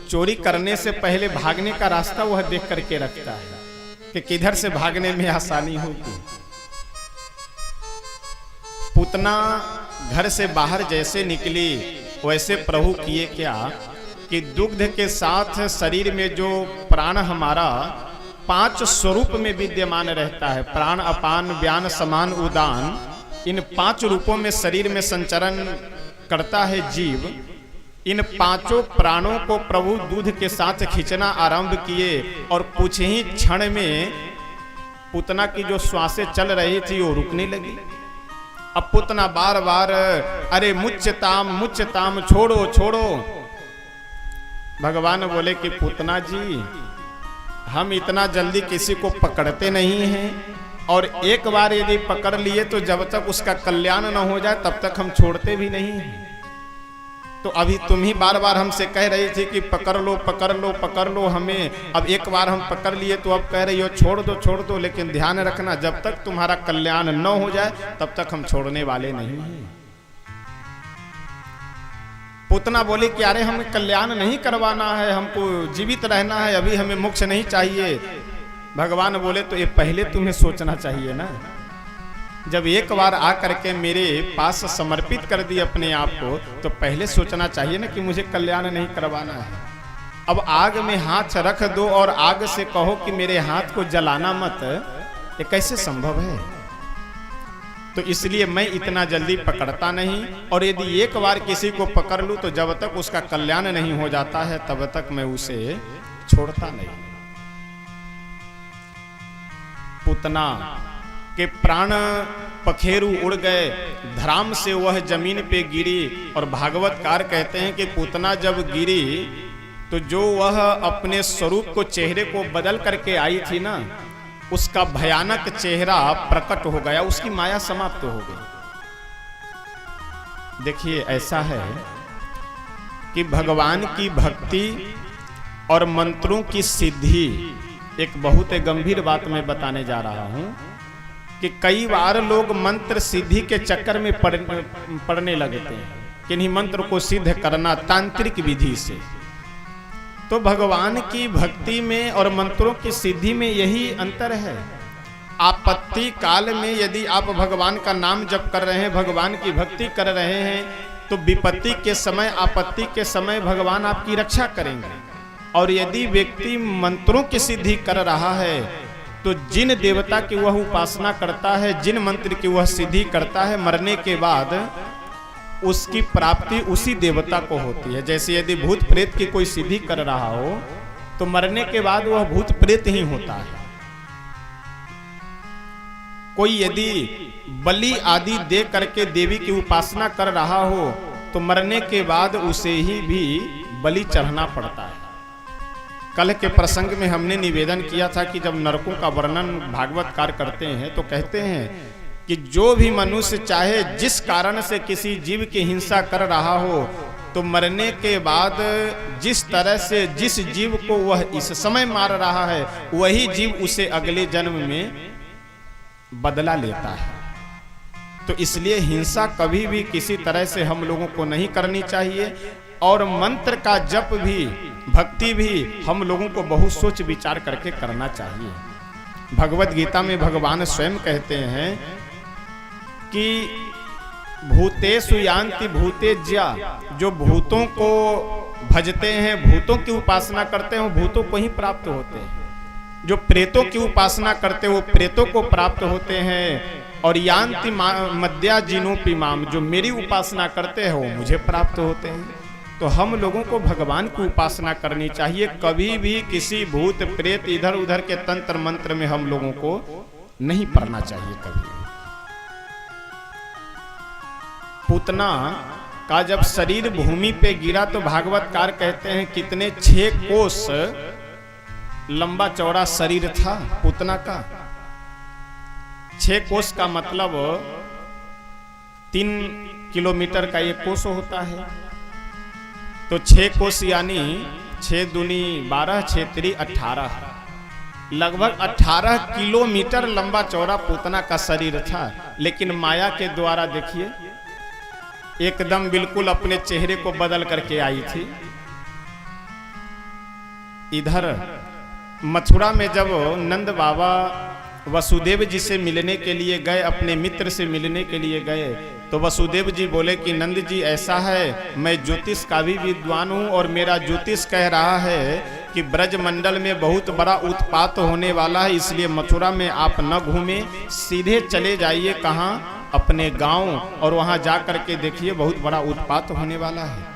चोरी करने से पहले भागने का रास्ता वह देख करके रखता है कि किधर से भागने में आसानी होगी। पूतना घर से बाहर जैसे निकली वैसे प्रभु किए क्या कि दुग्ध के साथ शरीर में जो प्राण हमारा 5 स्वरूप में विद्यमान रहता है, प्राण अपान व्यान समान उदान, इन 5 रूपों में शरीर में संचरण करता है जीव। इन 5 प्राणों को प्रभु दूध के साथ खींचना आरंभ किए और कुछ ही क्षण में पूतना की जो श्वासें चल रही थी वो रुकने लगी। अब पूतना बार बार अरे मुच्चताम छोड़ो छोड़ो। भगवान बोले कि पूतना जी, हम इतना जल्दी किसी को पकड़ते नहीं हैं, और एक बार यदि पकड़ लिए तो जब तक उसका कल्याण न हो जाए तब तक हम छोड़ते भी नहीं हैं। तो अभी तुम ही बार बार हमसे कह रही थी कि पकड़ लो पकड़ लो पकड़ लो हमें, अब एक बार हम पकड़ लिए तो अब कह रही हो छोड़ दो, लेकिन ध्यान रखना जब तक तुम्हारा कल्याण न हो जाए तब तक हम छोड़ने वाले नहीं हैं। पूतना बोली कि अरे हमें कल्याण नहीं करवाना है, हमको जीवित रहना है, अभी हमें मोक्ष नहीं चाहिए। भगवान बोले तो ये पहले तुम्हें सोचना चाहिए ना, जब एक बार आकर के मेरे पास समर्पित कर दी अपने आप को तो पहले सोचना चाहिए ना कि मुझे कल्याण नहीं करवाना है। अब आग में हाथ रख दो और आग से कहो कि मेरे हाथ को जलाना मत, ये कैसे संभव है? तो इसलिए मैं इतना जल्दी पकड़ता नहीं, और यदि एक बार किसी को पकड़ लूं तो जब तक उसका कल्याण नहीं हो जाता है तब तक मैं उसे छोड़ता नहीं। पूतना के प्राण पखेरु उड़ गए, धराम से वह जमीन पे गिरी, और भागवतकार कहते हैं कि पूतना जब गिरी तो जो वह अपने स्वरूप को, चेहरे को बदल करके आई थी ना, उसका भयानक चेहरा प्रकट हो गया, उसकी माया समाप्त हो गई। देखिए ऐसा है कि भगवान की भक्ति और मंत्रों की सिद्धि, एक बहुत गंभीर बात मैं बताने जा रहा हूं कि कई बार लोग मंत्र सिद्धि के चक्कर में पड़ने लगते हैं कि नहीं मंत्र को सिद्ध करना तांत्रिक विधि से। तो भगवान की भक्ति में और मंत्रों की सिद्धि में यही अंतर है। आपत्ति काल में यदि आप भगवान का नाम जप कर रहे हैं, भगवान की भक्ति कर रहे हैं, तो विपत्ति के समय, आपत्ति के समय भगवान आपकी रक्षा करेंगे। और यदि व्यक्ति मंत्रों की सिद्धि कर रहा है तो जिन देवता की वह उपासना करता है, जिन मंत्र की वह सिद्धि करता है, मरने के बाद उसकी प्राप्ति उसी देवता को होती है। जैसे यदि भूत प्रेत की कोई सिद्धि कर रहा हो तो मरने के बाद वह भूत प्रेत ही होता है। कोई यदि बलि आदि दे करके देवी की उपासना कर रहा हो तो मरने के बाद उसे ही भी बलि चढ़ना पड़ता है। कल के प्रसंग में हमने निवेदन किया था कि जब नरकों का वर्णन भागवतकार करते हैं तो कहते हैं कि जो भी मनुष्य चाहे जिस कारण से किसी जीव की हिंसा कर रहा हो, तो मरने के बाद जिस तरह से जिस जीव को वह इस समय मार रहा है वही जीव उसे अगले जन्म में बदला लेता है। तो इसलिए हिंसा कभी भी किसी तरह से हम लोगों को नहीं करनी चाहिए, और मंत्र का जप भी, भक्ति भी हम लोगों को बहुत सोच विचार करके करना चाहिए। भगवत गीता में भगवान स्वयं कहते हैं कि भूतेषु यान्ति भूतेज्या, जो भूतों को भजते हैं, भूतों की उपासना करते हैं, वो भूतों को ही प्राप्त होते हैं। जो प्रेतों की उपासना करते हैं वो प्रेतों को प्राप्त होते हैं। और यान्ति मद्या जिनोपि माम, जो मेरी उपासना करते हैं वो मुझे प्राप्त होते हैं। तो हम लोगों को भगवान की उपासना करनी चाहिए। कभी भी किसी भूत प्रेत इधर उधर के तंत्र मंत्र में हम लोगों को नहीं पड़ना चाहिए कभी। पूतना का जब शरीर भूमि पे गिरा तो भागवतकार कहते हैं कितने 6 कोस लंबा चौड़ा शरीर था पूतना का। 6 कोस का मतलब 3 किलोमीटर का एक कोस होता है। तो 6 कोस यानी 6 दूनी 12, 6 तिरी 18, लगभग 18 किलोमीटर लंबा चौड़ा पूतना का शरीर था। लेकिन माया के द्वारा देखिए एकदम बिल्कुल अपने चेहरे को बदल करके आई थी। इधर मथुरा में जब नंद बाबा वसुदेव जी से मिलने के लिए गए, अपने मित्र से मिलने के लिए गए, तो वसुदेव जी बोले कि नंद जी ऐसा है, मैं ज्योतिष का भी विद्वान हूँ और मेरा ज्योतिष कह रहा है कि ब्रजमंडल में बहुत बड़ा उत्पात होने वाला है, इसलिए मथुरा में आप न घूमें, सीधे चले जाइए कहाँ, अपने गांव, और वहाँ जा कर के देखिए बहुत बड़ा उत्पात होने वाला है।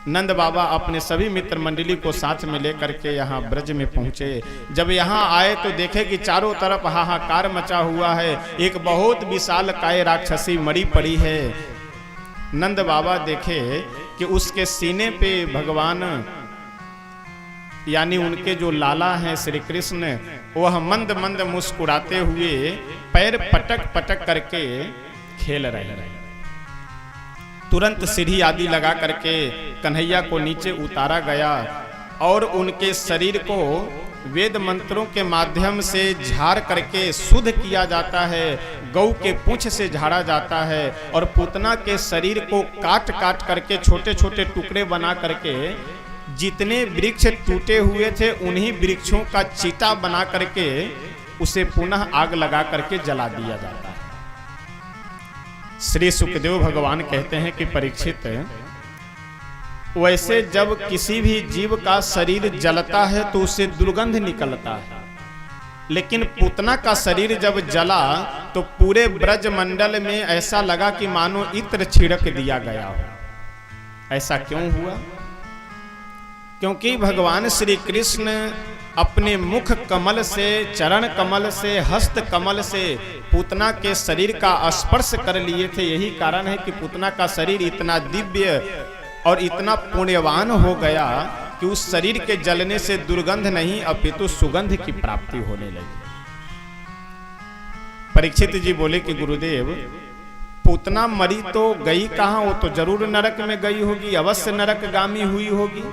नंद बाबा अपने सभी मित्र मंडली को साथ में लेकर के यहाँ ब्रज में पहुँचे। जब यहाँ आए तो देखे कि चारों तरफ हाहाकार मचा हुआ है, एक बहुत विशाल काय राक्षसी मरी पड़ी है। नंद बाबा देखे कि उसके सीने पे भगवान यानी उनके जो लाला हैं श्री कृष्ण, वह मंद मंद मुस्कुराते हुए पैर पटक पटक करके खेल रहे हैं। तुरंत सीढ़ी आदि लगा करके कन्हैया को नीचे उतारा गया और उनके शरीर को वेद मंत्रों के माध्यम से झाड़ करके शुद्ध किया जाता है, गौ के पूंछ से झाड़ा जाता है, और पूतना के शरीर को काट काट करके छोटे छोटे टुकड़े बना करके जितने वृक्ष टूटे हुए थे उन्हीं वृक्षों का चीटा बना करके उसे पुनः आग लगा करके जला दिया जाता है। श्री सुखदेव भगवान कहते हैं कि परीक्षित, वैसे जब किसी भी जीव का शरीर जलता है तो उससे दुर्गंध निकलता है, लेकिन पूतना का शरीर जब जला तो पूरे ब्रजमंडल में ऐसा लगा कि मानो इत्र छिड़क दिया गया हो। ऐसा क्यों हुआ? क्योंकि भगवान श्री कृष्ण अपने मुख कमल से, चरण कमल से, हस्त कमल से पूतना के शरीर का स्पर्श कर लिए थे। यही कारण है कि पूतना का शरीर इतना दिव्य और इतना पुण्यवान हो गया कि उस शरीर के जलने से दुर्गंध नहीं अपितु सुगंध की प्राप्ति होने लगी। परीक्षित जी बोले कि गुरुदेव, पूतना मरी तो गई कहाँ, वो तो जरूर नरक में गई होगी, अवश्य नरकगामी हुई होगी।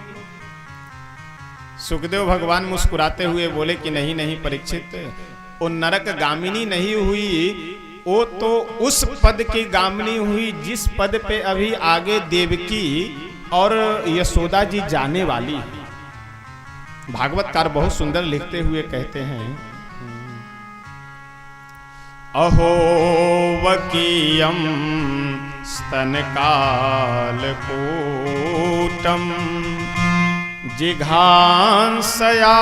सुखदेव भगवान मुस्कुराते हुए बोले कि नहीं नहीं परीक्षित, वो नरक गामिनी नहीं हुई, वो तो उस पद की गामिनी हुई जिस पद पे अभी आगे देवकी और यशोदा जी जाने वाली है। भागवतकार बहुत सुंदर लिखते हुए कहते हैं, अहो वकीयम स्तनकाल कूटम जिघांसया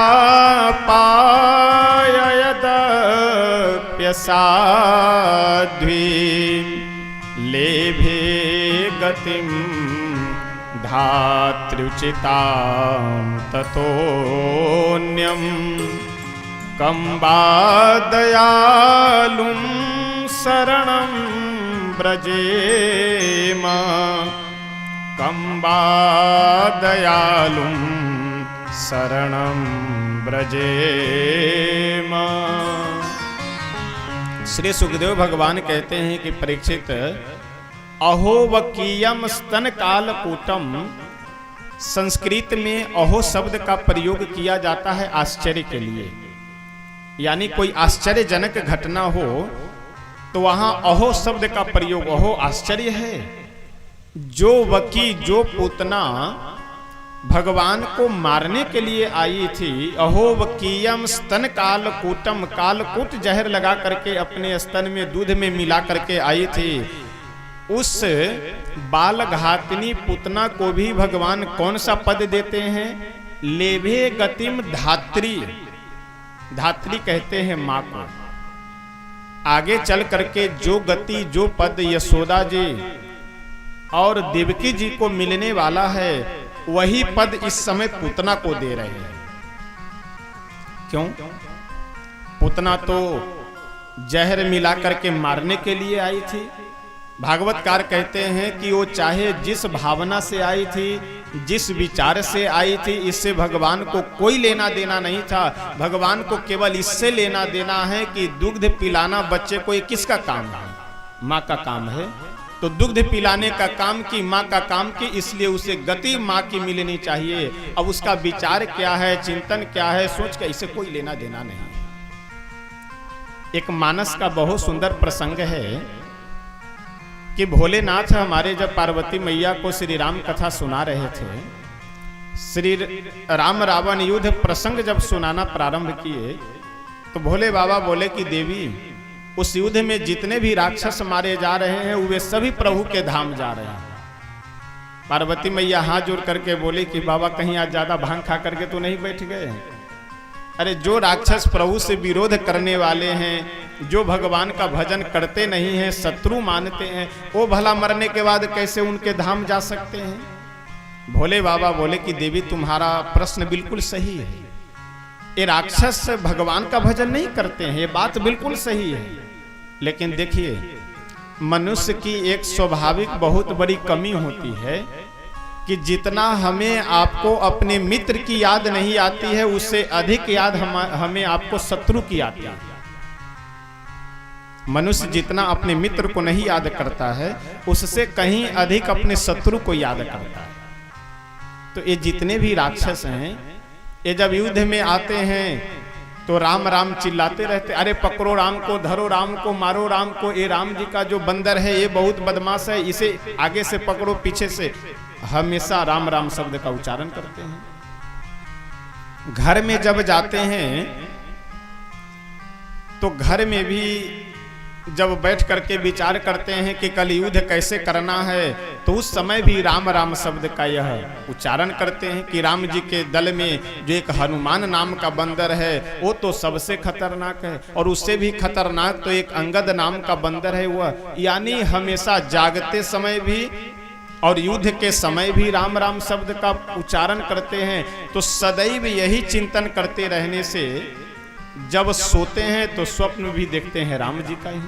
पाययदप्यसाध्वी लेभे गतिं धात्र्युचितां ततोऽन्यं कंबादयालुं शरणं व्रजेम कंबादयालुं शरणं व्रजेम। श्री सुखदेव भगवान कहते हैं कि परीक्षित, अहो वकीयम स्तन काल कूटम, संस्कृत में अहो शब्द का प्रयोग किया जाता है आश्चर्य के लिए, यानी कोई आश्चर्यजनक घटना हो तो वहां अहो शब्द का प्रयोग, अहो आश्चर्य है। जो वकी, जो पूतना भगवान को मारने के लिए आई थी, अहो वकीयम स्तन कालकूटम, कालकूट जहर लगा करके अपने स्तन में दूध में मिला करके आई थी, उस बालघातिनी पूतना को भी भगवान कौन सा पद देते हैं? लेभे गतिम धात्री, धात्री कहते हैं माँ को। आगे चल करके जो गति, जो पद यशोदा जी और देवकी जी को मिलने वाला है, वही पद इस समय पूतना को दे रहे हैं। क्यों? पूतना तो जहर मिला करके मारने के लिए आई थी। भागवतकार कहते हैं कि वो चाहे जिस भावना से आई थी, जिस विचार से आई थी, इससे भगवान को कोई लेना देना नहीं था। भगवान को केवल इससे लेना देना है कि दुग्ध पिलाना बच्चे को, ये किसका काम है? माँ का काम है। तो दुग्ध पिलाने का काम की, माँ का काम की, इसलिए उसे गति माँ की मिलनी चाहिए। अब उसका विचार क्या है, चिंतन क्या है, सोच के इसे कोई लेना देना नहीं। एक मानस का बहुत सुंदर प्रसंग है कि भोलेनाथ हमारे जब पार्वती मैया को श्री राम कथा सुना रहे थे, श्री राम रावण युद्ध प्रसंग जब सुनाना प्रारंभ किए, तो तो भोले बाबा बोले कि देवी, उस युद्ध में जितने भी राक्षस मारे जा रहे हैं वे सभी प्रभु के धाम जा रहे हैं। पार्वती मैया हाथ जोड़ करके बोली कि बाबा कहीं आज ज्यादा भांग खा करके तो नहीं बैठ गए? अरे जो राक्षस प्रभु से विरोध करने वाले हैं, जो भगवान का भजन करते नहीं हैं, शत्रु मानते हैं, वो भला मरने के बाद कैसे उनके धाम जा सकते हैं? भोले बाबा बोले कि देवी तुम्हारा प्रश्न बिल्कुल सही है। ये राक्षस भगवान का भजन नहीं करते हैं, ये बात बिल्कुल सही है। लेकिन देखिए, मनुष्य की एक स्वाभाविक बहुत बड़ी कमी होती है कि जितना हमें आपको अपने मित्र की याद नहीं आती है, उससे अधिक याद हमें आपको शत्रु की आती है। मनुष्य जितना अपने मित्र को नहीं याद करता है, उससे कहीं अधिक अपने शत्रु को याद करता है। तो ये जितने भी राक्षस हैं, ये जब युद्ध में आते हैं तो राम राम चिल्लाते रहते, अरे पकड़ो राम को, धरो राम को, मारो राम को, ये राम जी का जो बंदर है ये बहुत बदमाश है, इसे आगे से पकड़ो पीछे से। हमेशा राम राम शब्द का उच्चारण करते हैं। घर में जब जाते हैं तो घर में भी जब बैठ करके विचार करते हैं कि कल युद्ध कैसे करना है, तो उस समय भी राम राम शब्द का यह उच्चारण करते हैं कि राम जी के दल में जो एक हनुमान नाम का बंदर है वो तो सबसे खतरनाक है, और उससे भी खतरनाक तो एक अंगद नाम का बंदर है वह। यानी हमेशा जागते समय भी और युद्ध के समय भी राम राम शब्द का उच्चारण करते हैं। तो सदैव यही चिंतन करते रहने से जब सोते हैं तो स्वप्न भी देखते हैं राम जी का ही।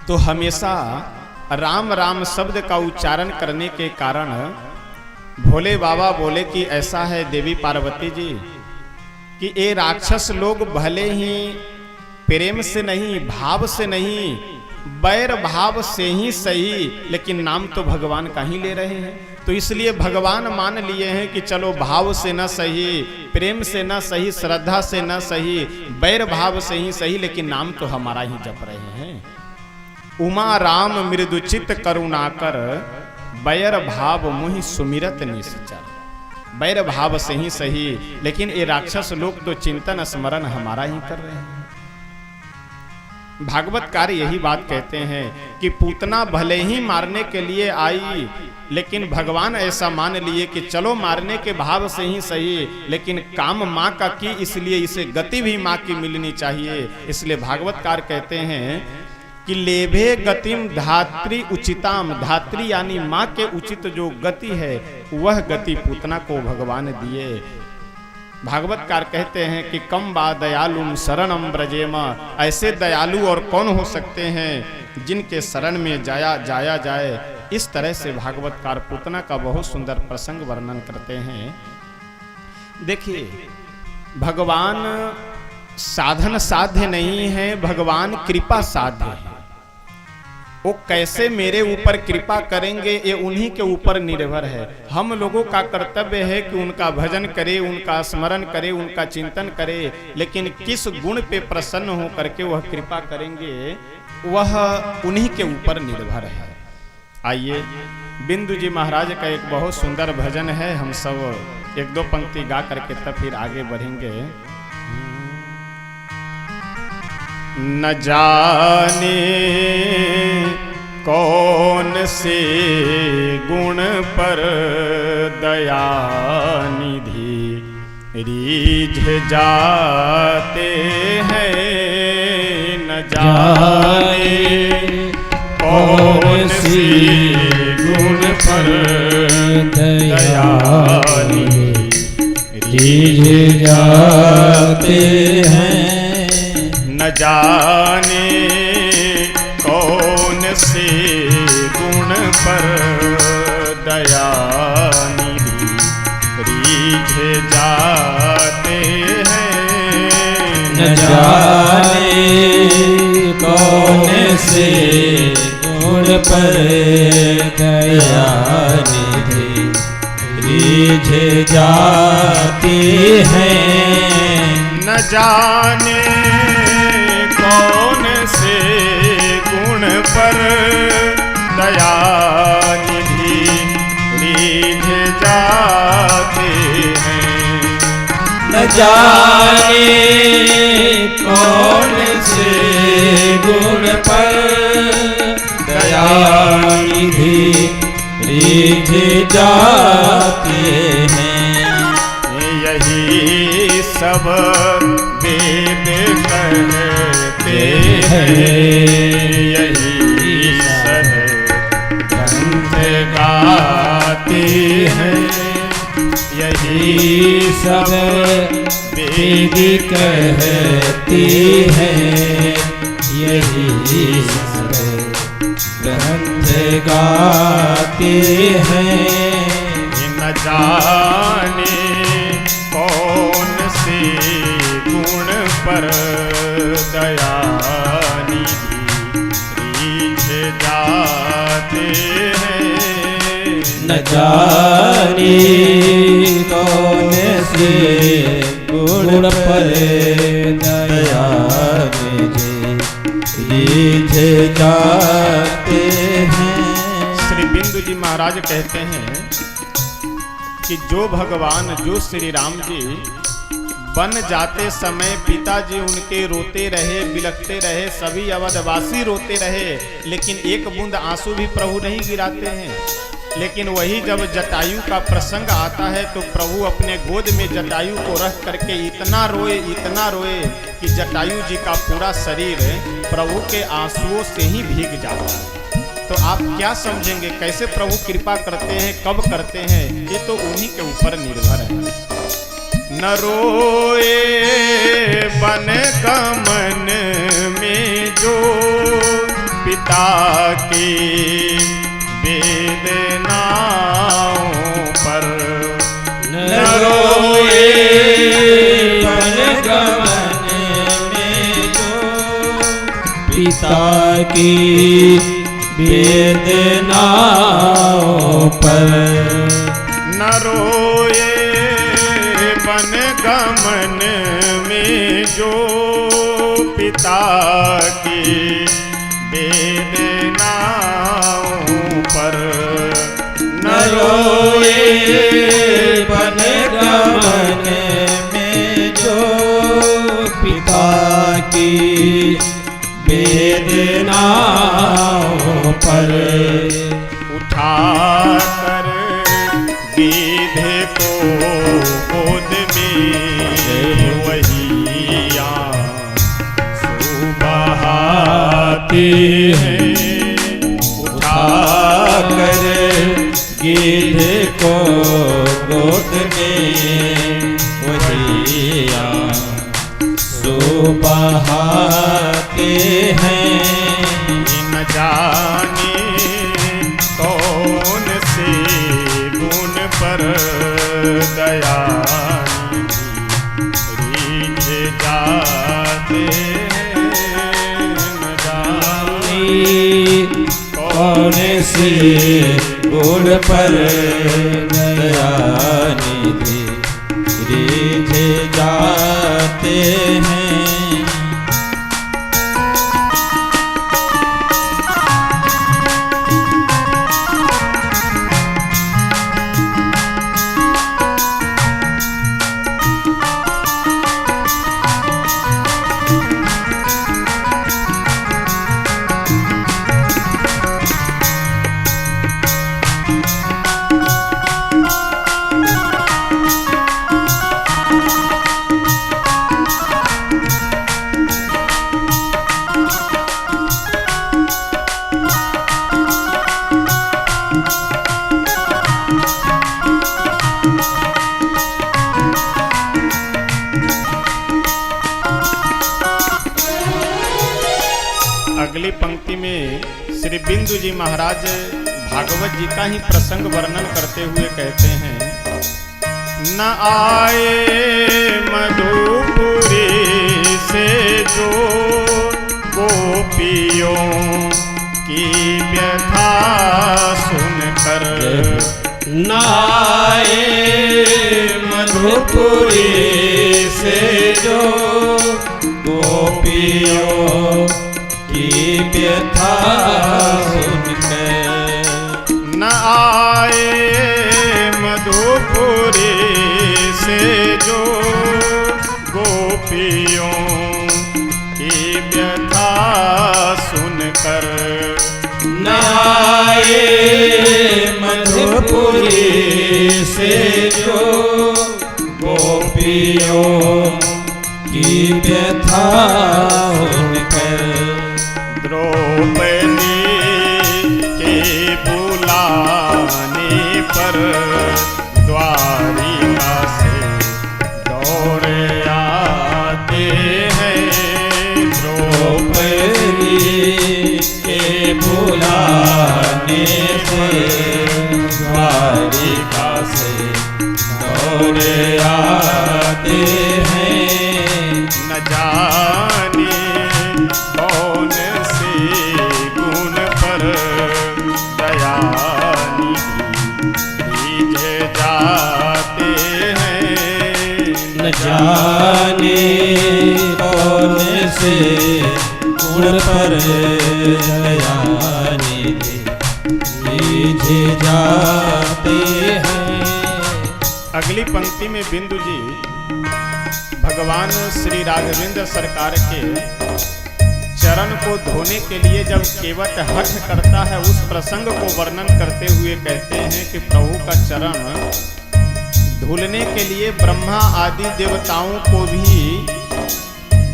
तो हमेशा राम राम शब्द का उच्चारण करने के कारण भोले बाबा बोले कि ऐसा है देवी पार्वती जी कि ये राक्षस लोग भले ही प्रेम से नहीं, भाव से नहीं, बैर भाव से ही सही, लेकिन नाम तो भगवान का ही ले रहे हैं। तो इसलिए भगवान मान लिए हैं कि चलो भाव से न सही, प्रेम से न सही, श्रद्धा से न सही, बैर भाव से ही सही, लेकिन नाम तो हमारा ही जप रहे हैं। उमा राम मृदुचित करुणाकर, बैर भाव मुहि सुमिरत निश्चर। बैर भाव से ही सही, लेकिन ये राक्षस लोग तो चिंतन स्मरण हमारा ही कर रहे हैं। भागवतकार यही बात कहते हैं कि पूतना भले ही मारने के लिए आई, लेकिन भगवान ऐसा मान लिए कि चलो मारने के भाव से ही सही, लेकिन काम माँ का की, इसलिए इसे गति भी माँ की मिलनी चाहिए। इसलिए भागवतकार कहते हैं कि लेभे गतिम धात्री उचिताम, धात्री यानी माँ के उचित जो गति है वह गति पूतना को भगवान दिए। भागवतकार कहते हैं कि कम बा दयालुम शरणम ब्रजेम, ऐसे दयालु और कौन हो सकते हैं जिनके शरण में जाया जाए। इस तरह से भागवतकार पूतना का बहुत सुंदर प्रसंग वर्णन करते हैं। देखिए, भगवान साधन साध्य नहीं है, भगवान कृपा साध्य है। वो कैसे मेरे ऊपर कृपा करेंगे ये उन्हीं के ऊपर निर्भर है। हम लोगों का कर्तव्य है कि उनका भजन करे, उनका स्मरण करे, उनका चिंतन करे, लेकिन किस गुण पे प्रसन्न हो करके वह कृपा करेंगे वह उन्हीं के ऊपर निर्भर है। आइए, बिंदु जी महाराज का एक बहुत सुंदर भजन है, हम सब एक दो पंक्ति गा करके तब फिर आगे बढ़ेंगे। न जाने कौन से गुण पर दया निधि रीझ जाते हैं, न जाने कौन से गुण पर दया निधि रीझ जाते हैं, न जाने कौन से गुण पर दया निधि रीझ जाते हैं, न जाने कौन से गुण पर दया निधि रीझ जाते हैं, न जाने कौन से गुण पर दया निधि रीझ जाते हैं, न जाने कौन से गुण पर दया निधि रिझ जाते हैं। यही सब वेद कहते हैं, यही सब ग्रंथ गाते हैं, यही सब वेद कहती है, यही सब ग्रंथ गाते हैं। न जाने कौन से गुण पर दया निधि रिझ जाते हैं। न जाने कौन से गुण पर दया निधि रिझ जाते हैं। श्री बिंदु जी महाराज कहते हैं कि जो भगवान, जो श्री राम जी बन जाते समय पिताजी उनके रोते रहे, बिलखते रहे, सभी अवधवासी रोते रहे, लेकिन एक बूंद आंसू भी प्रभु नहीं गिराते हैं। लेकिन वही जब जटायु का प्रसंग आता है तो प्रभु अपने गोद में जटायु को रख करके इतना रोए कि जटायु जी का पूरा शरीर प्रभु के आंसुओं से ही भीग जाता है। तो आप क्या समझेंगे, कैसे प्रभु कृपा करते हैं, कब करते हैं, ये तो उन्हीं के ऊपर निर्भर है। न रोए बन गमन में जो पिता की वेदनाओं पर, न रोए बन गमन में जो पिता की वेदनाओं पर। न रोए बन गमन में जो पिता की वेदनाओं पर। न रोए बन गमन में जो पिता की वेदनाओं पर। उठा कर गीधे को गोद में वही आंसू बहाते हैं। उठा कर गीधे को गोद में वही आंसू बहाते हैं। न जाने कौन से गुण पर दया रिझ जाते हैं। न जाने कौन से गुण पर दया निधि रिझ जाते हैं। अगली पंक्ति में श्री बिंदु जी महाराज भागवत जी का ही प्रसंग वर्णन करते हुए कहते हैं, न आए मधुपुरी से जो गोपियों की व्यथा सुनकर। न आए मधुपुरी से जो गोपियों की व्यथा सुनकर। न आए मधुपुरी से जो द्रौपदियों की व्यथा उनकर द्रौपदी के बुलाने पर द्वारिका से दौड़े आते हैं। द्रौपदी के बुलाने से द्वारिका से दौड़े आते हैं। न जाने कौन से गुण पर दया निधि जाते हैं। न जाने कौन से गुण पर दया निधि भीजे जाते हैं। अगली पंक्ति में बिंदु जी भगवान श्री राघवेंद्र सरकार के चरण को धोने के लिए जब केवट हठ करता है, उस प्रसंग को वर्णन करते हुए कहते हैं कि प्रभु का चरण धुलने के लिए ब्रह्मा आदि देवताओं को भी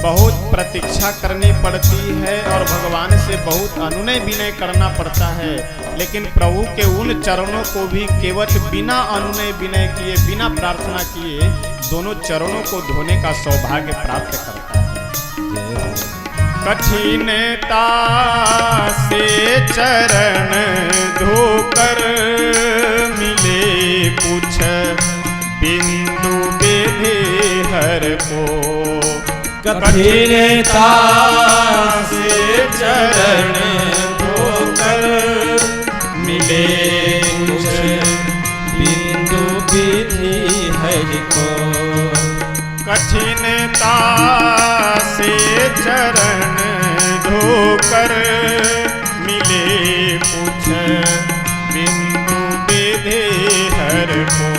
बहुत प्रतीक्षा करनी पड़ती है और भगवान से बहुत अनुनय विनय करना पड़ता है, लेकिन प्रभु के उन चरणों को भी केवट बिना अनुनय विनय किए, बिना प्रार्थना किए दोनों चरणों को धोने का सौभाग्य प्राप्त करता है। कठिनता से चरण धोकर मिले कुछ बिंदु बेधे हर को। कठिनता से चरण धोकर मिले कुछ बिंदु विधि हरि को। कठिनता से चरण धोकर मिले कुछ बिंदु बेधे हर को।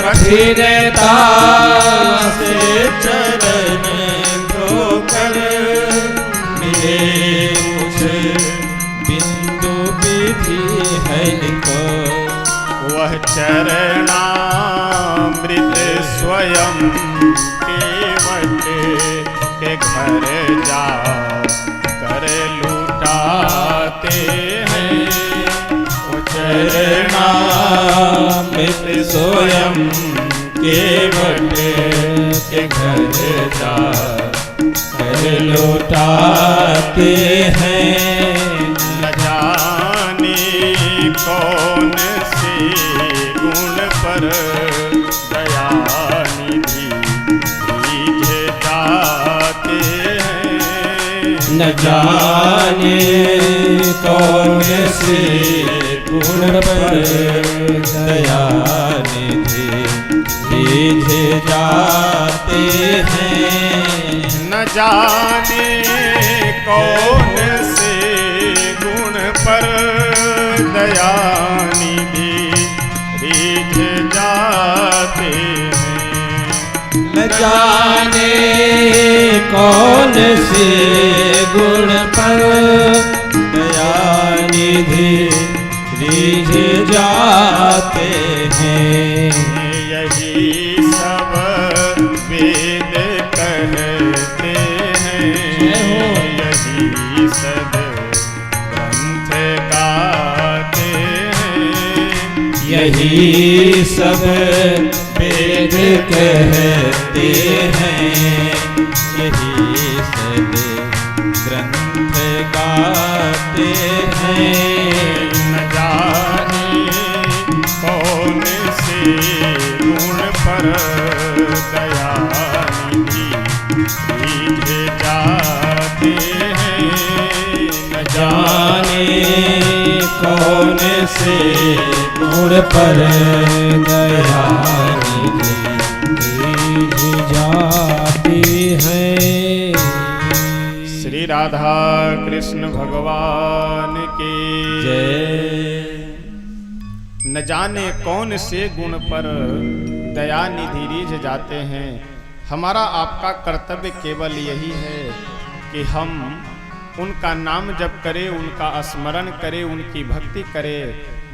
कठिनता से चरण धोकर मिले कुछ बिंदु विधि हरि को। वह चरणामृत स्वयं केवट के घर जा कर लुटाते हैं। वो चरणामृत स्वयं केवट के घर जा कर लौटाते हैं। न जाने कौन से गुण पर दया निधि भीजे जाते हैं। न जाने कौन से गुण पर दया निधि भीजे जाते हैं। न जाने कौन से गुण पर दया निधि भीजे जाते हैं। न जाने कौन से गुण पर दया निधि भीजे जाते हैं। यही सब वेद कहते हैं। यही सब ग्रंथ गाते हैं। यही सब वेद कहते हैं। यही सब ग्रंथ गाते हैं। न जाने कौन से गुण पर दया निधि भीजे जाते हैं। न जाने कौन से गुण पर दया निधि भीजे जाती है। श्री राधा कृष्ण भगवान की जय। न जाने कौन से गुण पर दया निधि रीझ जाते हैं। हमारा आपका कर्तव्य केवल यही है कि हम उनका नाम जप करें, उनका स्मरण करें, उनकी भक्ति करें।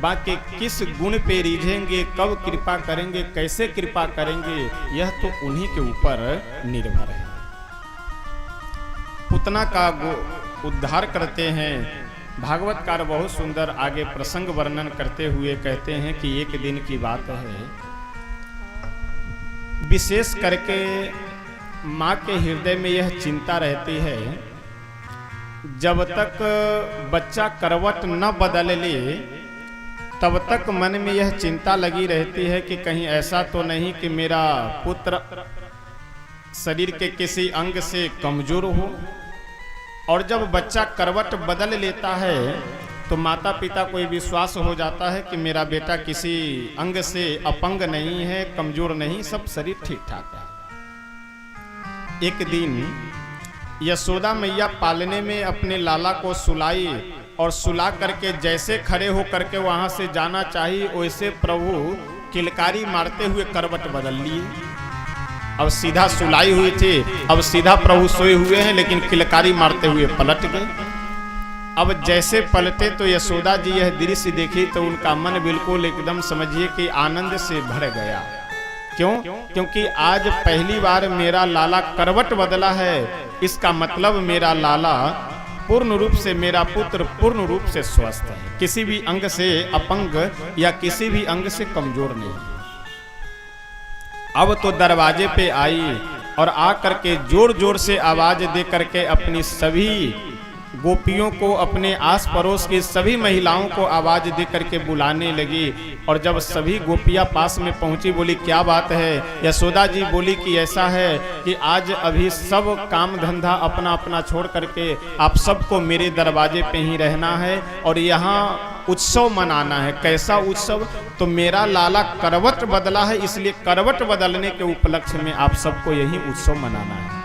बाकी किस गुण पे रिझेंगे, कब कृपा करेंगे, कैसे कृपा करेंगे, यह तो उन्हीं के ऊपर निर्भर है। पूतना का उद्धार करते हैं भागवतकार बहुत सुंदर आगे प्रसंग वर्णन करते हुए कहते हैं कि एक दिन की बात है, विशेष करके माँ के हृदय में यह चिंता रहती है, जब तक बच्चा करवट न बदल ले तब तक मन में यह चिंता लगी रहती है कि कहीं ऐसा तो नहीं कि मेरा पुत्र शरीर के किसी अंग से कमजोर हो। और जब बच्चा करवट बदल लेता है तो माता पिता को विश्वास हो जाता है कि मेरा बेटा किसी अंग से अपंग नहीं है, कमजोर नहीं, सब शरीर ठीक ठाक है। एक दिन यशोदा मैया पालने में अपने लाला को सुलाई और सुला करके जैसे खड़े हो करके वहां से जाना चाहिए, वैसे प्रभु किलकारी मारते हुए करवट बदल लिए। अब सीधा सुलाई हुई थी, अब सीधा प्रभु सोए हुए हैं, लेकिन किलकारी मारते हुए पलट गए। अब जैसे पलटे तो यशोदा जी यह दृश्य देखी तो उनका मन बिल्कुल एकदम समझिए कि आनंद से भर गया। क्यों? क्योंकि आज पहली बार मेरा लाला करवट बदला है, इसका मतलब मेरा लाला पूर्ण रूप से, मेरा पुत्र पूर्ण रूप से स्वस्थ है, किसी भी अंग से अपंग या किसी भी अंग से कमजोर नहीं। अब तो दरवाजे पे आई और आ करके जोर जोर से आवाज दे करके अपनी सभी गोपियों को, अपने आस पड़ोस की सभी महिलाओं को आवाज दे करके बुलाने लगी। और जब सभी गोपियां पास में पहुंची, बोली क्या बात है? यशोदा जी बोली कि ऐसा है कि आज अभी सब काम धंधा अपना अपना छोड़ करके आप सबको मेरे दरवाजे पे ही रहना है और यहाँ उत्सव मनाना है। कैसा उत्सव? तो मेरा लाला करवट बदला है, इसलिए करवट बदलने के उपलक्ष्य में आप सबको यही उत्सव मनाना है।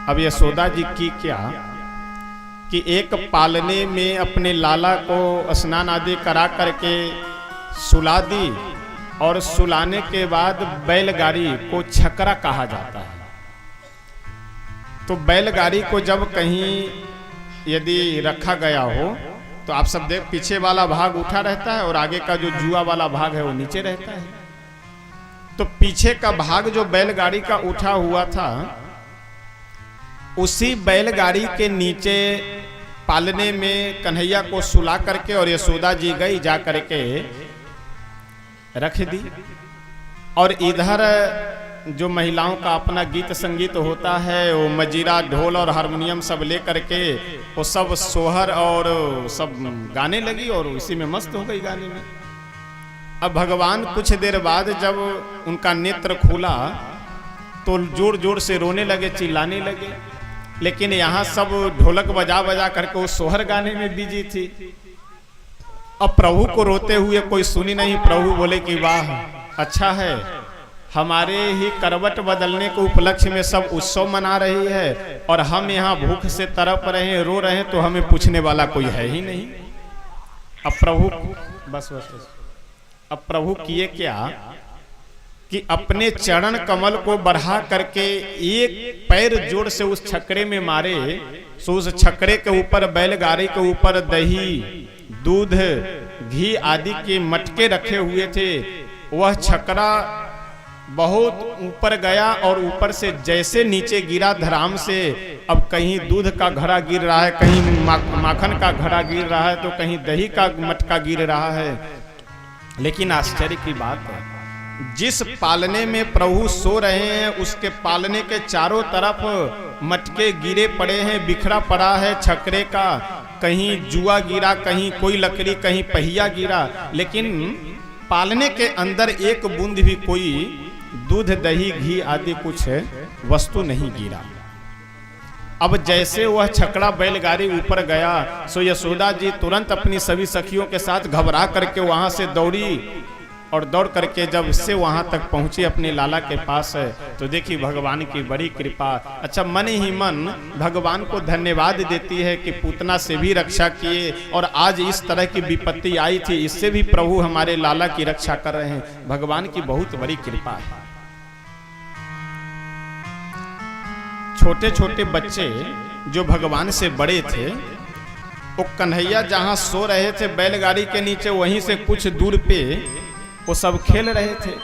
अब यशोदा जी की क्या कि एक पालने में अपने लाला को स्नान आदि करा करके सुला दी और सुलाने के बाद बैलगाड़ी को छकरा कहा जाता है। तो बैलगाड़ी को जब कहीं यदि रखा गया हो तो आप सब देख, पीछे वाला भाग उठा रहता है और आगे का जो जुआ वाला भाग है वो नीचे रहता है। तो पीछे का भाग जो बैलगाड़ी का उठा हुआ था, उसी बैलगाड़ी के नीचे पालने में कन्हैया को सुला करके और यशोदा जी गई जा करके रख दी। और इधर जो महिलाओं का अपना गीत संगीत होता है, वो मजीरा, ढोल और हारमोनियम सब ले करके वो सब सोहर और सब गाने लगी और इसी में मस्त हो गई गाने में। अब भगवान कुछ देर बाद जब उनका नेत्र खुला तो जोर जोर से रोने लगे, चिल्लाने लगे। लेकिन यहाँ सब ढोलक बजा बजा करके वो सोहर गाने में बिजी थी। अब प्रभु को रोते हुए कोई सुनी नहीं। प्रभु बोले कि वाह, अच्छा है, हमारे ही करवट बदलने के उपलक्ष्य में सब उत्सव मना रही है और हम यहाँ भूख से तड़प रहे हैं, रो रहे हैं, तो हमें पूछने वाला कोई है ही नहीं। अब प्रभु बस अब प्रभु किए क्या कि अपने चरण कमल को बढ़ा करके एक पैर जोर से उस छकड़े में मारे। सो उस छकड़े के ऊपर, बैलगाड़ी के ऊपर दही, दूध, घी आदि के मटके रखे हुए थे। वह छकड़ा बहुत ऊपर गया और ऊपर से जैसे नीचे गिरा धराम से, अब कहीं दूध का घड़ा गिर रहा है, कहीं माखन का घड़ा गिर रहा है, तो कहीं दही का मटका गिर रहा है। लेकिन आश्चर्य की बात है, जिस पालने में प्रभु सो रहे हैं उसके पालने के चारों तरफ मटके गिरे पड़े हैं, बिखरा पड़ा है छकरे का। कहीं जुआ गिरा, कहीं कोई लकड़ी, कहीं पहिया गिरा, लेकिन पालने के अंदर एक बूंद भी कोई दूध, दही, घी आदि कुछ वस्तु नहीं गिरा। अब जैसे वह छकड़ा बैलगाड़ी ऊपर गया, सो यशोदा जी तुरंत अपनी सभी सखियों के साथ घबरा करके वहां से दौड़ी और दौड़ करके जब से वहां तक पहुंची अपने लाला के पास, तो देखी भगवान की बड़ी कृपा। अच्छा, मन ही मन भगवान को धन्यवाद देती है कि पूतना से भी रक्षा किए और आज इस तरह की विपत्ति आई थी, इससे भी प्रभु हमारे लाला की रक्षा कर रहे हैं। भगवान की बहुत बड़ी कृपा है। छोटे छोटे बच्चे जो भगवान से बड़े थे, वो कन्हैया जहां सो रहे थे बैलगाड़ी के नीचे, वहीं से कुछ दूर पे वो सब खेल रहे थे।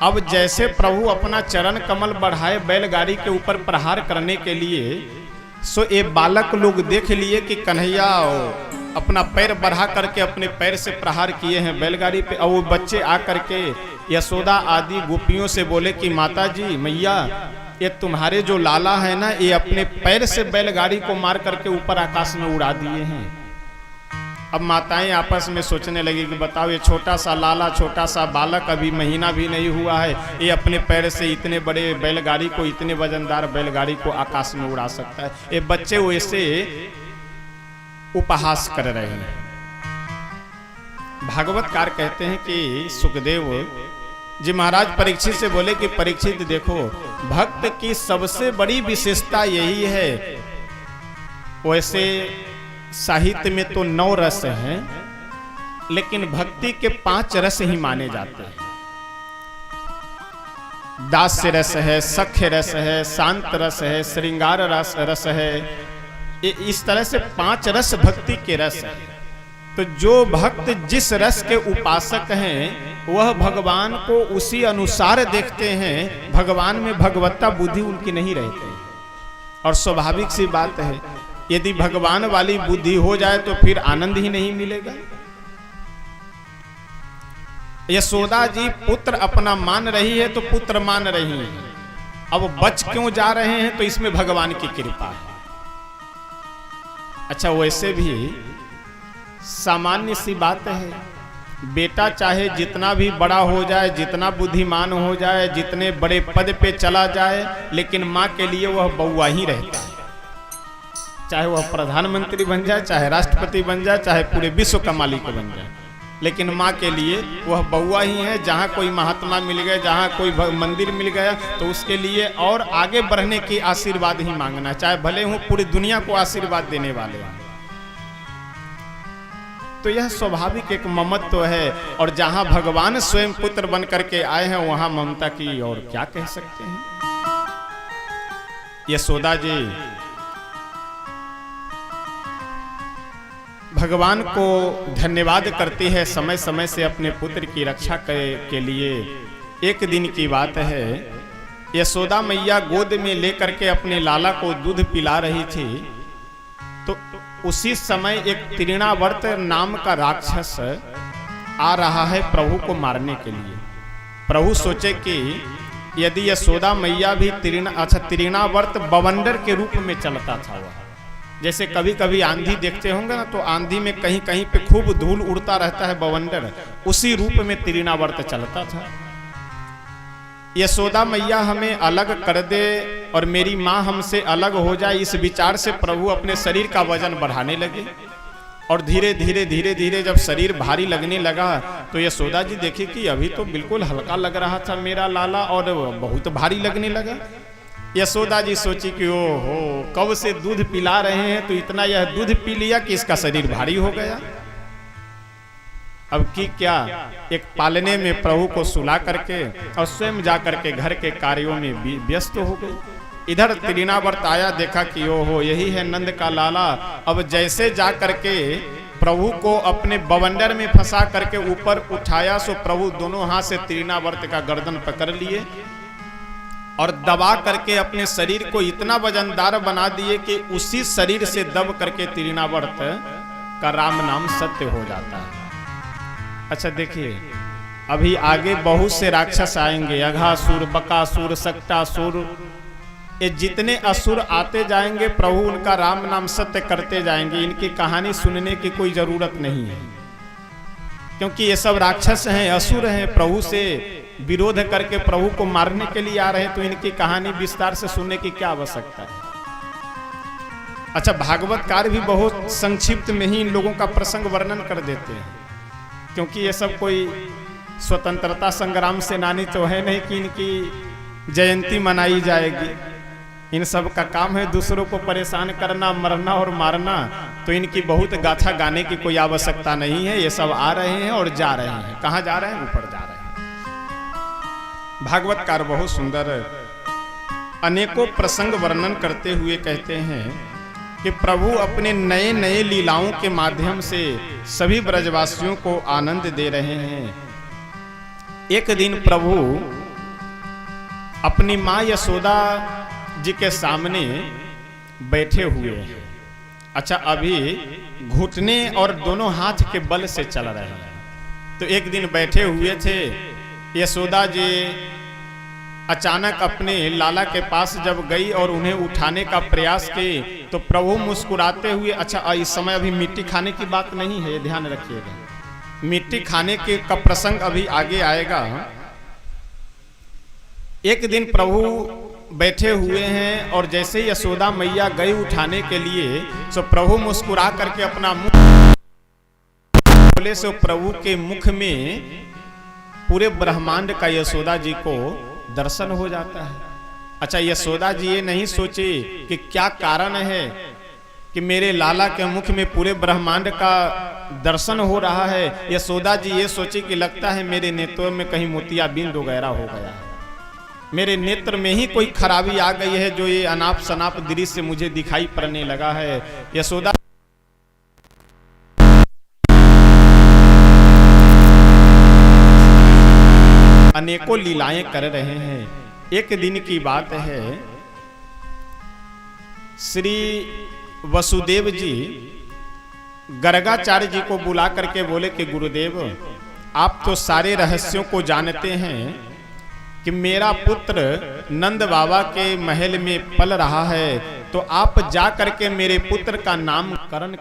अब जैसे प्रभु अपना चरण कमल बढ़ाए बैलगाड़ी के ऊपर प्रहार करने के लिए, सो ये बालक लोग देख लिए कि कन्हैया अपना पैर बढ़ा करके अपने पैर से प्रहार किए हैं बैलगाड़ी पे। और वो बच्चे आ करके यशोदा आदि गोपियों से बोले कि माता जी, मैया, ये तुम्हारे जो लाला है ना, ये अपने पैर से बैलगाड़ी को मार करके ऊपर आकाश में उड़ा दिए हैं। अब माताएं आपस में सोचने लगी कि बताओ, ये छोटा सा लाला, छोटा सा बालक, अभी महीना भी नहीं हुआ है, ये अपने पैर से इतने बड़े बैलगाड़ी को, इतने वजनदार बैलगाड़ी को आकाश में उड़ा सकता है। ये बच्चे वैसे उपहास कर रहे हैं। भागवतकार कहते हैं कि सुखदेव जी महाराज परीक्षित से बोले कि परीक्षित देखो, भक्त की सबसे बड़ी विशेषता यही है, वैसे साहित्य में तो 9 रस हैं, लेकिन भक्ति के 5 रस ही माने जाते हैं। दास्य रस है, सख्य रस है, शांत रस है, श्रृंगार रस है। इस तरह से 5 रस भक्ति के रस है। तो जो भक्त जिस रस के उपासक हैं, वह भगवान को उसी अनुसार देखते हैं। भगवान में भगवत्ता बुद्धि उनकी नहीं रहती। और स्वाभाविक सी बात है, यदि भगवान वाली बुद्धि हो जाए तो फिर आनंद ही नहीं मिलेगा। यशोदा जी पुत्र अपना मान रही है तो पुत्र मान रही है, अब बच क्यों जा रहे हैं, तो इसमें भगवान की कृपा है। अच्छा, वैसे भी सामान्य सी बात है, बेटा चाहे जितना भी बड़ा हो जाए, जितना बुद्धिमान हो जाए, जितने बड़े पद पे चला जाए, लेकिन माँ के लिए वह बउआ ही रहता है। चाहे वह प्रधानमंत्री बन जाए, चाहे राष्ट्रपति बन जाए, चाहे पूरे विश्व का मालिक बन जाए, लेकिन माँ के लिए वह बउआ ही है। जहाँ कोई महात्मा मिल गए, जहाँ कोई मंदिर मिल गया, तो उसके लिए और आगे बढ़ने की आशीर्वाद ही मांगना, चाहे भले हो पूरी दुनिया को आशीर्वाद देने वाले हैं। तो यह स्वाभाविक एक ममत्व है। और जहां भगवान स्वयं पुत्र बन करके आए हैं, वहां ममता की और क्या कह सकते हैं। यशोदा जी भगवान को धन्यवाद करती है समय समय से अपने पुत्र की रक्षा के लिए। एक दिन की बात है, यशोदा मैया गोद में लेकर के अपने लाला को दूध पिला रही थी, तो उसी समय एक तृणावर्त नाम का राक्षस आ रहा है प्रभु को मारने के लिए। प्रभु सोचे कि यदि यशोदा मैया भी तृणावर्त बवंडर के रूप में चलता था, वह जैसे कभी कभी आंधी देखते होंगे ना, तो आंधी में कहीं कहीं पे खूब धूल उड़ता रहता है बवंडर, उसी रूप में तृणावर्त चलता था। यशोदा मैया हमें अलग कर दे और मेरी माँ हमसे अलग हो जाए, इस विचार से प्रभु अपने शरीर का वजन बढ़ाने लगे। और धीरे धीरे धीरे धीरे जब शरीर भारी लगने लगा, तो यशोदा जी देखी कि अभी तो बिल्कुल हल्का लग रहा था मेरा लाला, और बहुत भारी लगने लगा। यशोदा जी सोची कि ओहो, कब से दूध पिला रहे हैं, तो इतना यह दूध पी लिया कि इसका शरीर भारी हो गया। अब की क्या, एक पालने में प्रभु को सुला करके और स्वयं जा करके घर के कार्यों में व्यस्त हो गई। इधर तृणावर्त आया, देखा कि ओहो यही है नंद का लाला। अब जैसे जा करके प्रभु को अपने बवंडर में फंसा करके ऊपर उठाया, सो प्रभु दोनों हाथ से तृणावर्त का गर्दन पकड़ लिए और दबा करके अपने शरीर को इतना वजनदार बना दिए कि उसी शरीर से दब करके तृणावर्त का राम नाम सत्य हो जाता है। अच्छा देखिए, अभी आगे बहुत से राक्षस आएंगे, अघासुर, बकासुर, सक्टासुर, ये जितने असुर आते जाएंगे, प्रभु उनका राम नाम सत्य करते जाएंगे। इनकी कहानी सुनने की कोई जरूरत नहीं है, क्योंकि ये सब राक्षस हैं, असुर हैं, प्रभु से विरोध करके प्रभु को मारने के लिए आ रहे हैं, तो इनकी कहानी विस्तार से सुनने की क्या आवश्यकता है। अच्छा, भागवतकार भी बहुत संक्षिप्त में ही इन लोगों का प्रसंग वर्णन कर देते हैं, क्योंकि ये सब कोई स्वतंत्रता संग्राम सेनानी तो है नहीं कि इनकी जयंती मनाई जाएगी। इन सब का काम है दूसरों को परेशान करना, मरना और मारना, तो इनकी बहुत गाथा गाने की कोई आवश्यकता नहीं है। ये सब आ रहे हैं और जा रहे हैं। कहाँ जा रहे हैं? ऊपर जा रहे हैं। भागवतकार बहुत सुंदर अनेकों प्रसंग वर्णन करते हुए कहते हैं कि प्रभु अपने नए नए लीलाओं के माध्यम से सभी ब्रजवासियों को आनंद दे रहे हैं। एक दिन प्रभु अपनी माँ यशोदा जी के सामने बैठे हुए हैं। अच्छा, अभी घुटने और दोनों हाथ के बल से चल रहे हैं। तो एक दिन बैठे हुए थे, यशोदा जी अचानक अपने लाला के पास जब गई और उन्हें उठाने का प्रयास की तो प्रभु मुस्कुराते हुए, अच्छा इस समय अभी मिट्टी खाने की बात नहीं है, ध्यान रखिएगा, मिट्टी खाने के का प्रसंग अभी आगे आएगा। एक दिन प्रभु बैठे हुए हैं और जैसे यशोदा मैया गई उठाने के लिए तो प्रभु मुस्कुरा करके अपना मुख खोले से प्रभु के मुख में पूरे ब्रह्मांड का यशोदा जी को दर्शन हो जाता है। अच्छा, यशोदा जी ये नहीं सोचे कि क्या कारण है कि मेरे लाला के मुख में पूरे ब्रह्मांड का दर्शन हो रहा है। यशोदा जी ये सोचे कि लगता है मेरे नेत्रों में कहीं मोतियाबिंद वगैरह हो गया है, मेरे नेत्र में ही कोई खराबी आ गई है जो ये अनाप शनाप दृश्य मुझे दिखाई पड़ने लगा है। यशोदा अनेकों लीलाएं कर रहे हैं। एक दिन की बात है, श्री वसुदेव जी गर्गाचार्य जी को बुला करके बोले कि गुरुदेव, आप तो सारे रहस्यों को जानते हैं कि मेरा पुत्र नंद बाबा के महल में पल रहा है, तो आप जा करके मेरे पुत्र का नामकरण।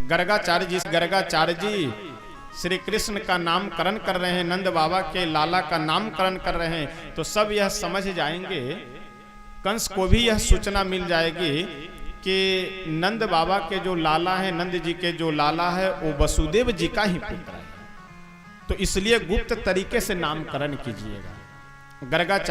गर्गाचार्य जी श्री कृष्ण का नामकरण कर रहे हैं, नंद बाबा के लाला का नामकरण कर रहे हैं, तो सब यह समझ जाएंगे, कंस को भी यह सूचना मिल जाएगी कि नंद बाबा के जो लाला है, नंद जी के जो लाला है वो वसुदेव जी का ही पुत्र है, तो इसलिए गुप्त तरीके से नामकरण कीजिएगा। गर्गाचार्य